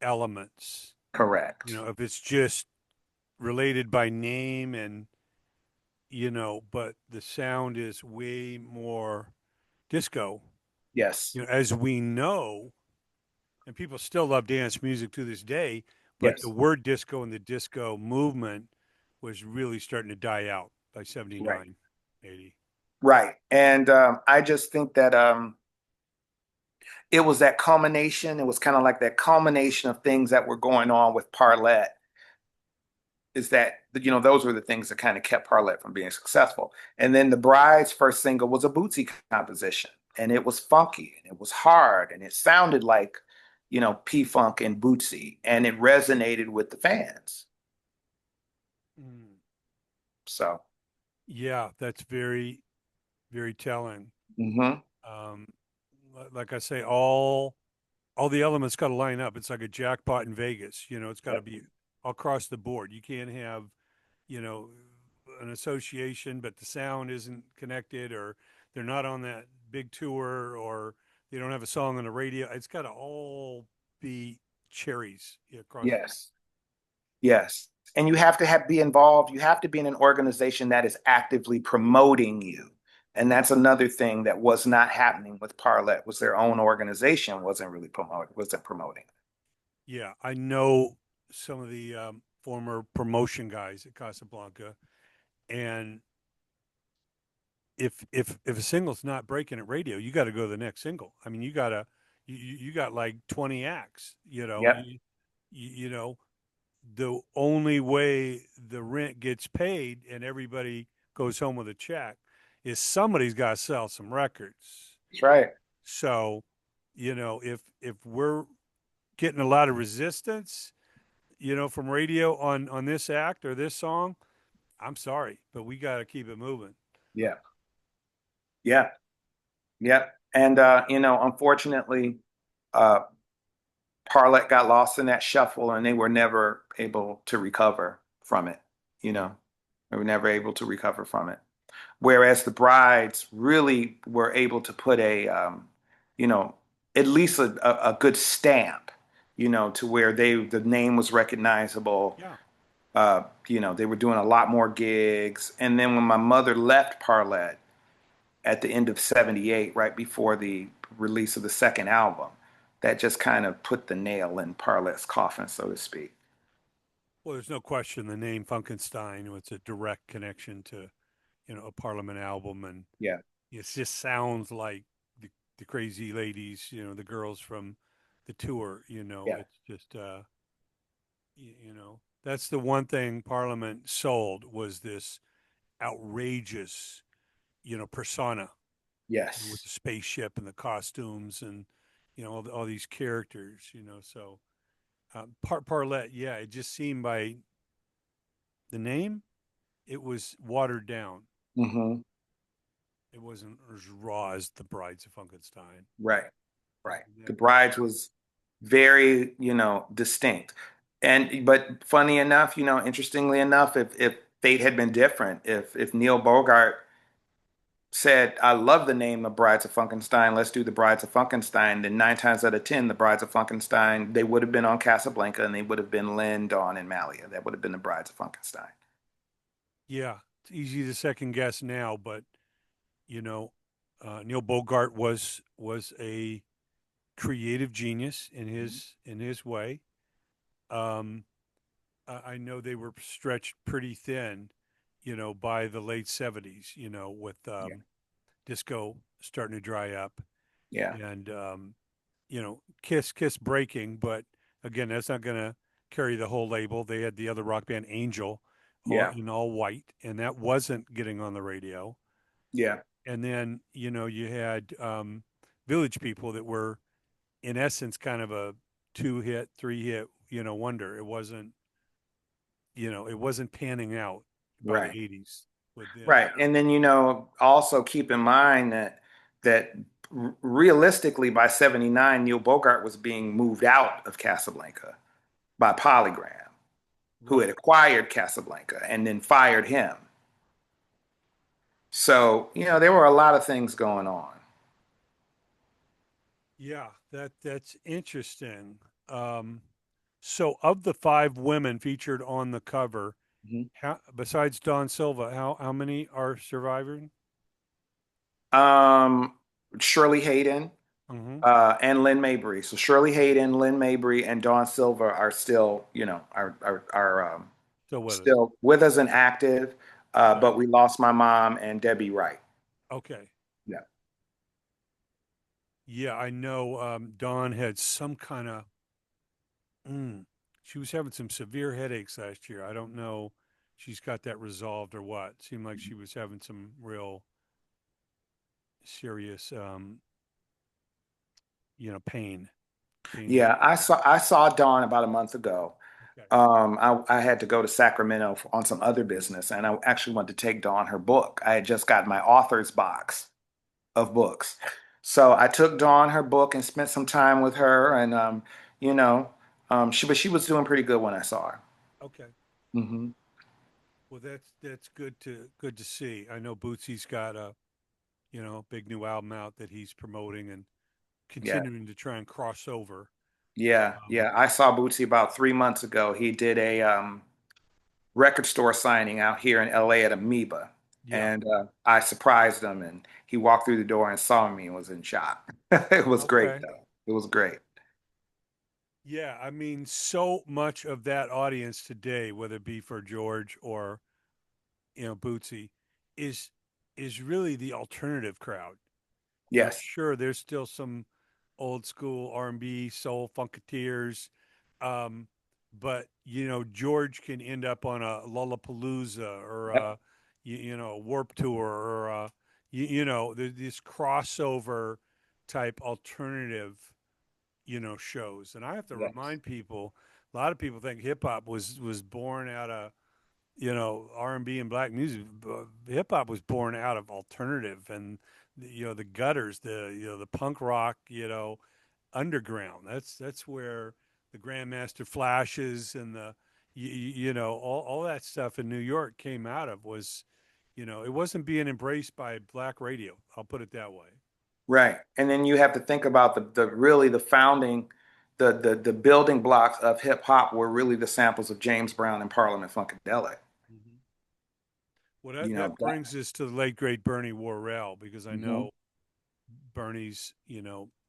Speaker 1: elements.
Speaker 2: Correct.
Speaker 1: If it's just related by name and, but the sound is way more disco,
Speaker 2: Yes.
Speaker 1: as we know, and people still love dance music to this day, but the
Speaker 2: Yes.
Speaker 1: word disco and the disco movement was really starting to die out by
Speaker 2: Right.
Speaker 1: 79, 80.
Speaker 2: Right. And I just think that it was that culmination. It was kind of like that culmination of things that were going on with Parlet. Is that, those were the things that kind of kept Parlet from being successful. And then the Bride's first single was a Bootsy composition, and it was funky and it was hard and it sounded like, P-Funk and Bootsy, and it resonated with the fans.
Speaker 1: Mm.
Speaker 2: So,
Speaker 1: Yeah, that's very, very telling.
Speaker 2: mhm.
Speaker 1: Um, like I say, all the elements got to line up. It's like a jackpot in Vegas. It's got to
Speaker 2: Yep.
Speaker 1: be across the board. You can't have, you know, an association, but the sound isn't connected, or they're not on that big tour, or they don't have a song on the radio. It's got to all be cherries across.
Speaker 2: Yes. Yes. And you have to be involved. You have to be in an organization that is actively promoting you. And that's another thing that was not happening with Parlet, was their own organization wasn't promoting.
Speaker 1: Yeah, I know some of the former promotion guys at Casablanca, and if a single's not breaking at radio, you got to go to the next single. I mean, you got like 20 acts.
Speaker 2: Yep.
Speaker 1: You know the only way the rent gets paid and everybody goes home with a check is somebody's got to sell some records.
Speaker 2: That's right.
Speaker 1: So, if we're getting a lot of resistance, from radio on this act or this song, I'm sorry, but we got to keep it moving.
Speaker 2: Yeah. Yeah. Yeah. And unfortunately, uh Parlet got lost in that shuffle and they were never able to recover from it. You know, they were never able to recover from it. Whereas the Brides really were able to put you know, at least a good stamp, to where the name was recognizable,
Speaker 1: Yeah.
Speaker 2: They were doing a lot more gigs. And then when my mother left Parlet at the end of '78, right before the release of the second album, that just kind of put the nail in Parlet's coffin, so to speak.
Speaker 1: Well, there's no question the name Funkenstein was a direct connection to, a Parliament album, and
Speaker 2: Yeah,
Speaker 1: it just sounds like the crazy ladies, the girls from the tour.
Speaker 2: yeah,
Speaker 1: It's just, that's the one thing Parliament sold was this outrageous, persona with
Speaker 2: yes.
Speaker 1: the spaceship and the costumes and, all these characters. So Parlet, yeah, it just seemed by the name, it was watered down.
Speaker 2: Hmm.
Speaker 1: It wasn't as raw as the Brides of Funkenstein.
Speaker 2: Right, right. The
Speaker 1: That,
Speaker 2: Brides was very, distinct. And but funny enough, interestingly enough, if fate had been different, if Neil Bogart said, I love the name of Brides of Funkenstein, let's do the Brides of Funkenstein, then 9 times out of 10, the Brides of Funkenstein, they would have been on Casablanca and they would have been Lynn, Dawn, and Malia. That would have been the Brides of Funkenstein.
Speaker 1: yeah, it's easy to second guess now, but Neil Bogart was a creative genius in his way. Um, I know they were stretched pretty thin, by the late '70s. With
Speaker 2: Yeah,
Speaker 1: disco starting to dry up,
Speaker 2: yeah,
Speaker 1: and Kiss breaking, but again, that's not going to carry the whole label. They had the other rock band Angel, all
Speaker 2: yeah,
Speaker 1: in all white, and that wasn't getting on the radio.
Speaker 2: yeah,
Speaker 1: And then you had Village People that were in essence kind of a two hit, three hit, wonder. It wasn't panning out by the
Speaker 2: right.
Speaker 1: '80s with them.
Speaker 2: Right. And then, also keep in mind that realistically by '79, Neil Bogart was being moved out of Casablanca by Polygram, who had
Speaker 1: Right.
Speaker 2: acquired Casablanca and then fired him. So, there were a lot of things going on.
Speaker 1: Yeah, that's interesting. Um, so, of the five women featured on the cover,
Speaker 2: Mhm.
Speaker 1: besides Don Silva, how many are surviving?
Speaker 2: Um, Shirley Hayden,
Speaker 1: Mm-hmm.
Speaker 2: and Lynn Mabry. So Shirley Hayden, Lynn Mabry, and Dawn Silva are still,
Speaker 1: Still with us.
Speaker 2: still with us and active.
Speaker 1: Right.
Speaker 2: But we lost my mom and Debbie Wright.
Speaker 1: Okay.
Speaker 2: Yeah.
Speaker 1: Yeah, I know. Dawn had some kind of. Mm, she was having some severe headaches last year. I don't know. She's got that resolved or what. Seemed like she was having some real serious, pain. Pain.
Speaker 2: Yeah, I saw Dawn about a month ago.
Speaker 1: Okay.
Speaker 2: I had to go to Sacramento on some other business, and I actually wanted to take Dawn her book. I had just got my author's box of books. So I took Dawn her book and spent some time with her, and you know, she was doing pretty good when I saw her.
Speaker 1: Okay.
Speaker 2: Hmm.
Speaker 1: Well, that's good to see. I know Bootsy's got a big new album out that he's promoting and
Speaker 2: Yeah,
Speaker 1: continuing to try and cross over.
Speaker 2: yeah,
Speaker 1: Um,
Speaker 2: yeah. I saw Bootsy about 3 months ago. He did a record store signing out here in LA at Amoeba,
Speaker 1: yeah.
Speaker 2: and I surprised him, and he walked through the door and saw me and was in shock. It was great,
Speaker 1: Okay.
Speaker 2: though. It was great.
Speaker 1: Yeah, I mean, so much of that audience today, whether it be for George or Bootsy, is is really the alternative crowd.
Speaker 2: Yes.
Speaker 1: Sure, there's still some old school R&B, soul, funketeers, um, but George can end up on a Lollapalooza or
Speaker 2: Yep.
Speaker 1: a Warp Tour or this crossover type alternative shows. And I have to
Speaker 2: Yes.
Speaker 1: remind people, a lot of people think hip hop was born out of R&B and black music. Hip hop was born out of alternative and the gutters, the punk rock, underground. That's where the Grandmaster Flashes and the all that stuff in New York came out of was it wasn't being embraced by black radio. I'll put it that way.
Speaker 2: Right. And then you have to think about the really the founding the building blocks of hip hop were really the samples of James Brown and Parliament Funkadelic.
Speaker 1: Mhm. Well,
Speaker 2: You know
Speaker 1: that
Speaker 2: that.
Speaker 1: brings us to the late great Bernie Worrell, because I
Speaker 2: Hmm.
Speaker 1: know Bernie's,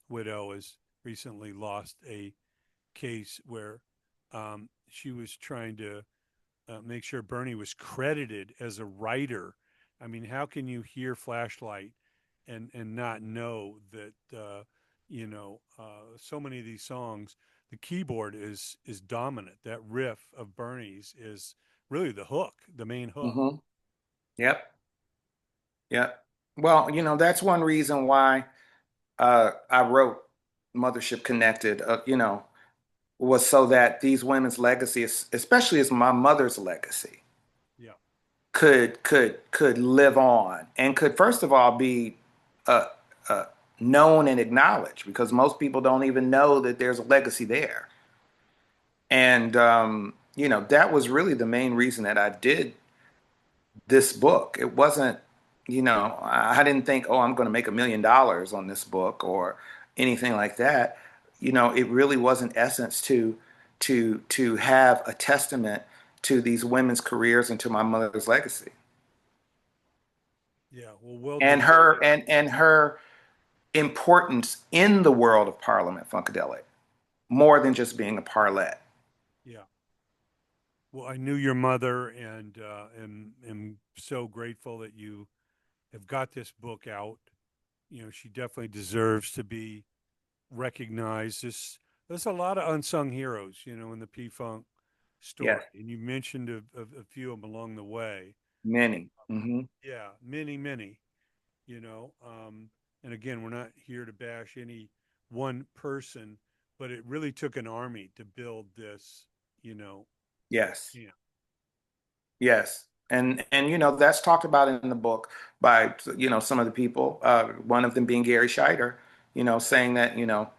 Speaker 1: widow has recently lost a case where she was trying to make sure Bernie was credited as a writer. I mean, how can you hear Flashlight and not know that so many of these songs, the keyboard is dominant. That riff of Bernie's is really the hook, the main hook.
Speaker 2: Hmm. Yep. Yep. Well, that's one reason why I wrote Mothership Connected. Was so that these women's legacy, especially as my mother's legacy,
Speaker 1: Yeah,
Speaker 2: could live on and could first of all be uh, uh, known and acknowledged because most people don't even know that there's a legacy there. And that was really the main reason that I did this book. It wasn't, I didn't think, oh, I'm going to make $1 million on this book or anything like that. It really was in essence to have a testament to these women's careers and to my mother's legacy
Speaker 1: yeah. Well
Speaker 2: and
Speaker 1: deserved.
Speaker 2: her importance in the world of Parliament Funkadelic, more than just being a parlet.
Speaker 1: Yeah. Well, I knew your mother, and am so grateful that you have got this book out. She definitely deserves to be recognized. There's a lot of unsung heroes, in the P Funk
Speaker 2: Yes,
Speaker 1: story, and you mentioned a few of them along the way.
Speaker 2: many. Hmm.
Speaker 1: Yeah, many, many. You know, and again, we're not here to bash any one person, but it really took an army to build this. You know,
Speaker 2: Yes.
Speaker 1: yeah,
Speaker 2: Yes. And that's talked about in the book by some of the people, one of them being Gary Scheider, saying that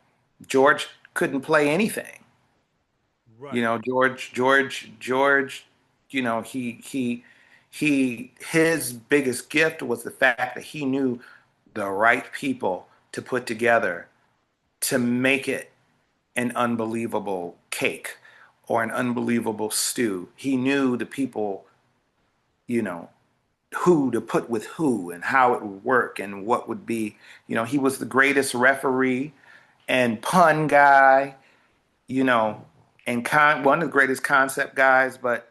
Speaker 2: George couldn't play anything.
Speaker 1: right.
Speaker 2: George, his biggest gift was the fact that he knew the right people to put together to make it an unbelievable cake or an unbelievable stew. He knew the people, you know, who to put with who and how it would work and what would be. He was the greatest referee and pun guy, you know, and one of the greatest concept guys. But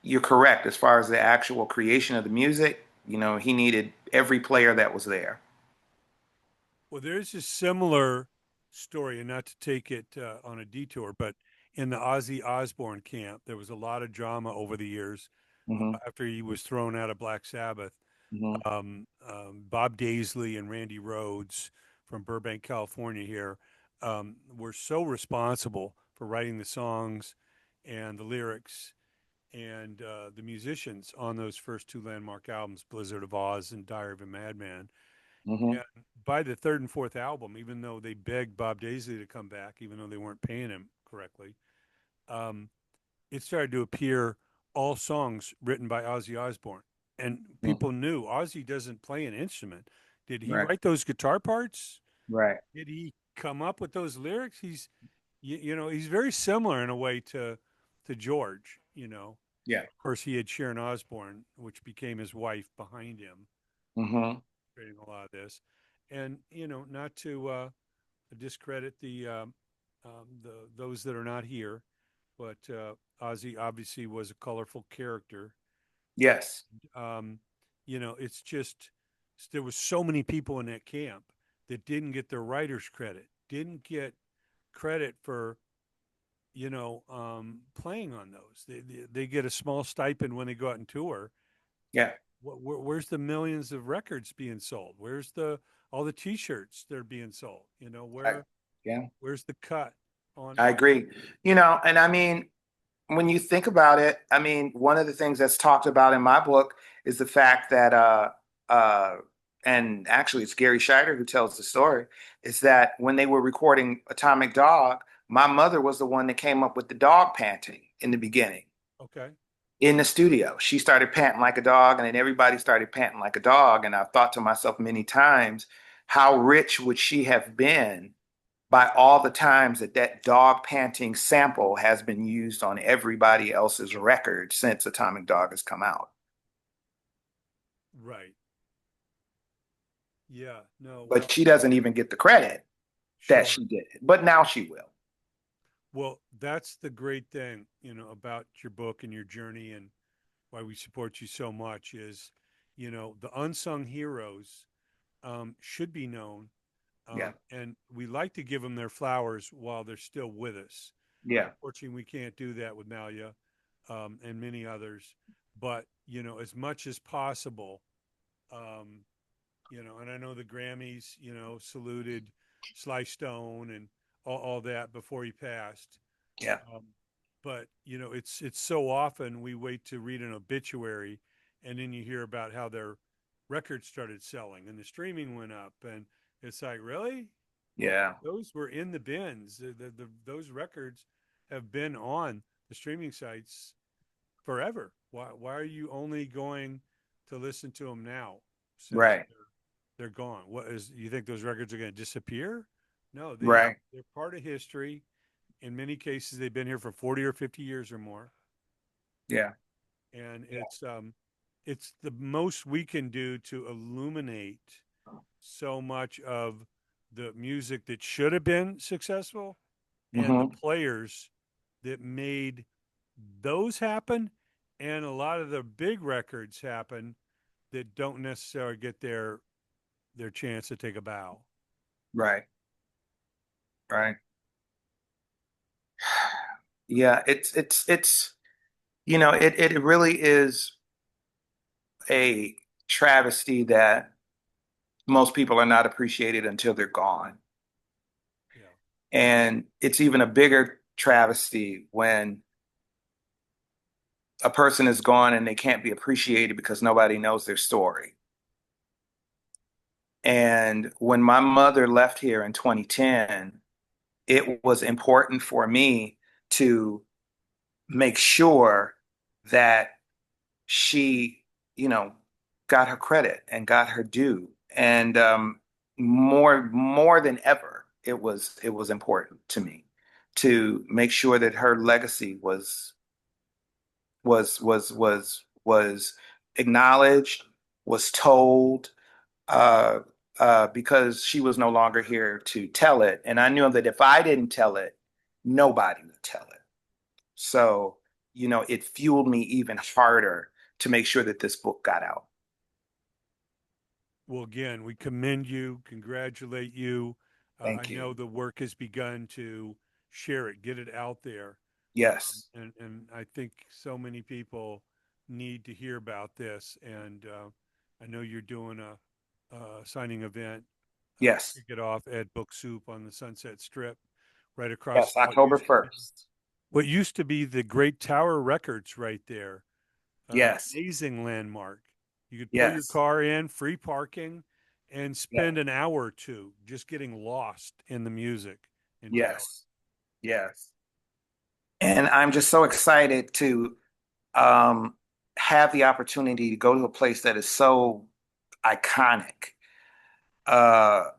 Speaker 2: you're correct as far as the actual creation of the music. He needed every player that was there.
Speaker 1: Well, there's a similar story, and not to take it on a detour, but in the Ozzy Osbourne camp, there was a lot of drama over the years
Speaker 2: Hmm.
Speaker 1: after he was thrown out of Black Sabbath.
Speaker 2: Hmm.
Speaker 1: Bob Daisley and Randy Rhoads from Burbank, California, here were so responsible for writing the songs and the lyrics and the musicians on those first two landmark albums, Blizzard of Oz and Diary of a Madman.
Speaker 2: Hmm.
Speaker 1: And by the third and fourth album, even though they begged Bob Daisley to come back, even though they weren't paying him correctly, um, it started to appear all songs written by Ozzy Osbourne. And
Speaker 2: Hmm.
Speaker 1: people knew Ozzy doesn't play an instrument. Did he
Speaker 2: Right.
Speaker 1: write those guitar parts?
Speaker 2: Right.
Speaker 1: Did he come up with those lyrics? He's very similar in a way to George.
Speaker 2: Yeah.
Speaker 1: Of course, he had Sharon Osbourne, which became his wife behind him,
Speaker 2: Hmm.
Speaker 1: creating a lot of this. And not to discredit the those that are not here, but Ozzy obviously was a colorful character.
Speaker 2: Yes.
Speaker 1: Um, it's just there was so many people in that camp that didn't get their writers credit, didn't get credit for playing on those. They get a small stipend when they go out and tour.
Speaker 2: Yeah.
Speaker 1: Where's the millions of records being sold? Where's the all the T-shirts that are being sold?
Speaker 2: I, yeah.
Speaker 1: Where's the cut
Speaker 2: I
Speaker 1: on
Speaker 2: agree. And I mean, when you think about it, I mean, one of the things that's talked about in my book is the fact that, uh, and actually it's Gary Scheider who tells the story, is that when they were recording Atomic Dog, my mother was the one that came up with the dog panting in the beginning
Speaker 1: Okay.
Speaker 2: in the studio. She started panting like a dog, and then everybody started panting like a dog. And I've thought to myself many times, how rich would she have been by all the times that that dog panting sample has been used on everybody else's record since Atomic Dog has come out.
Speaker 1: Right. Yeah. No.
Speaker 2: But she doesn't even get the credit that
Speaker 1: Sure.
Speaker 2: she did it. But now she will.
Speaker 1: Well, that's the great thing, about your book and your journey and why we support you so much is, the unsung heroes should be known.
Speaker 2: Yeah.
Speaker 1: And we like to give them their flowers while they're still with us.
Speaker 2: Yeah.
Speaker 1: Unfortunately, we can't do that with Malia and many others. But, as much as possible, um, and I know the Grammys, saluted Sly Stone and all that before he passed.
Speaker 2: Yeah.
Speaker 1: Um, but it's so often we wait to read an obituary, and then you hear about how their records started selling and the streaming went up, and it's like, really,
Speaker 2: Yeah.
Speaker 1: those were in the bins. Those records have been on the streaming sites forever. Why are you only going to listen to them now since
Speaker 2: Right.
Speaker 1: they're gone? What is you think those records are going to disappear? No,
Speaker 2: Right.
Speaker 1: they're part of history. In many cases, they've been here for 40 or 50 years or more,
Speaker 2: Yeah.
Speaker 1: and it's the most we can do to illuminate so much of the music that should have been successful and the
Speaker 2: Hmm.
Speaker 1: players that made those happen, and a lot of the big records happen that don't necessarily get their chance to take a bow.
Speaker 2: Right. Right. Yeah. It really is a travesty that most people are not appreciated until they're gone.
Speaker 1: Yeah.
Speaker 2: And it's even a bigger travesty when a person is gone and they can't be appreciated because nobody knows their story. And when my mother left here in 2010, it was important for me to make sure that she, you know, got her credit and got her due. And more than ever, it was important to me to make sure that her legacy was acknowledged, was told, uh, because she was no longer here to tell it. And I knew that if I didn't tell it, nobody would tell it. So, it fueled me even harder to make sure that this book got out.
Speaker 1: Well, again, we commend you, congratulate you. I
Speaker 2: Thank you.
Speaker 1: know the work has begun to share it, get it out there.
Speaker 2: Yes.
Speaker 1: And I think so many people need to hear about this. And I know you're doing a signing event to
Speaker 2: Yes.
Speaker 1: kick it off at Book Soup on the Sunset Strip, right across
Speaker 2: Yes.
Speaker 1: from
Speaker 2: October 1st.
Speaker 1: what used to be the Great Tower Records right there.
Speaker 2: Yes.
Speaker 1: Amazing landmark. You could pull your
Speaker 2: Yes.
Speaker 1: car in, free parking, and
Speaker 2: Yes.
Speaker 1: spend an hour or two just getting lost in the music in town.
Speaker 2: Yes. Yes. And I'm just so excited to um, have the opportunity to go to a place that is so iconic, uh,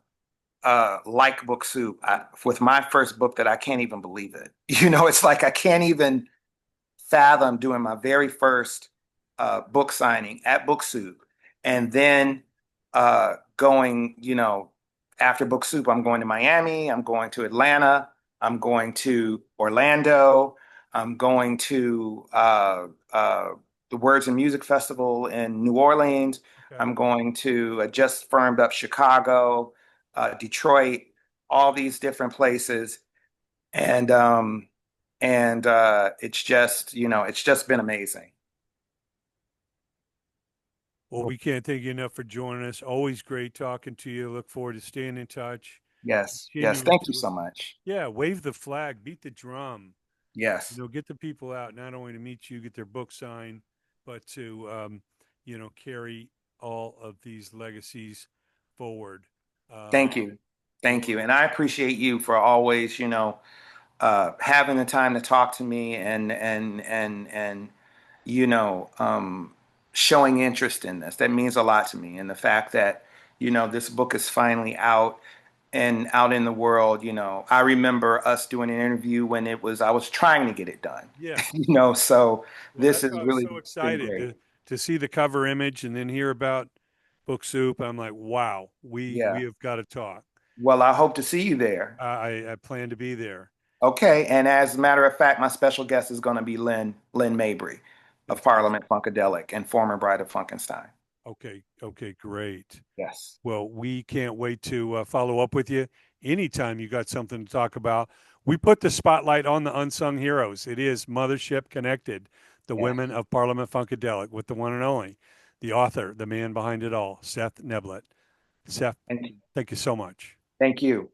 Speaker 2: like Book Soup. With my first book, that I can't even believe it. It's like I can't even fathom doing my very first book signing at Book Soup, and then going, after Book Soup, I'm going to Miami, I'm going to Atlanta, I'm going to Orlando, I'm going to the Words and Music Festival in New Orleans.
Speaker 1: Okay.
Speaker 2: I'm going to just firmed up Chicago, Detroit, all these different places, and it's just been amazing.
Speaker 1: Well, we can't thank you enough for joining us. Always great talking to you. Look forward to staying in touch,
Speaker 2: Yes, yes.
Speaker 1: continuing
Speaker 2: Thank you
Speaker 1: to,
Speaker 2: so much.
Speaker 1: yeah, wave the flag, beat the drum.
Speaker 2: Yes,
Speaker 1: Get the people out not only to meet you, get their book signed, but to carry all of these legacies forward.
Speaker 2: thank you, thank
Speaker 1: Well,
Speaker 2: you, and I appreciate you for always, having the time to talk to me and you know, um, showing interest in this. That means a lot to me, and the fact that this book is finally out and out in the world, I remember us doing an interview when I was trying to get it done,
Speaker 1: Yeah.
Speaker 2: so
Speaker 1: Well,
Speaker 2: this
Speaker 1: that's
Speaker 2: has
Speaker 1: why I was
Speaker 2: really
Speaker 1: so
Speaker 2: been
Speaker 1: excited
Speaker 2: great.
Speaker 1: to see the cover image and then hear about Book Soup. I'm like, wow, we
Speaker 2: Yeah.
Speaker 1: have got to talk.
Speaker 2: Well, I hope to see you there.
Speaker 1: I plan to be there.
Speaker 2: Okay. And as a matter of fact, my special guest is going to be Lynn Mabry of
Speaker 1: Fantastic.
Speaker 2: Parliament Funkadelic and former Bride of Funkenstein.
Speaker 1: Okay. Okay. Great.
Speaker 2: Yes.
Speaker 1: Well, we can't wait to follow up with you anytime you got something to talk about. We put the spotlight on the unsung heroes. It is Mothership Connected, the
Speaker 2: Yes.
Speaker 1: women of Parliament Funkadelic, with the one and only, the author, the man behind it all, Seth Neblett. Seth,
Speaker 2: Thank you.
Speaker 1: thank you so much.
Speaker 2: Thank you.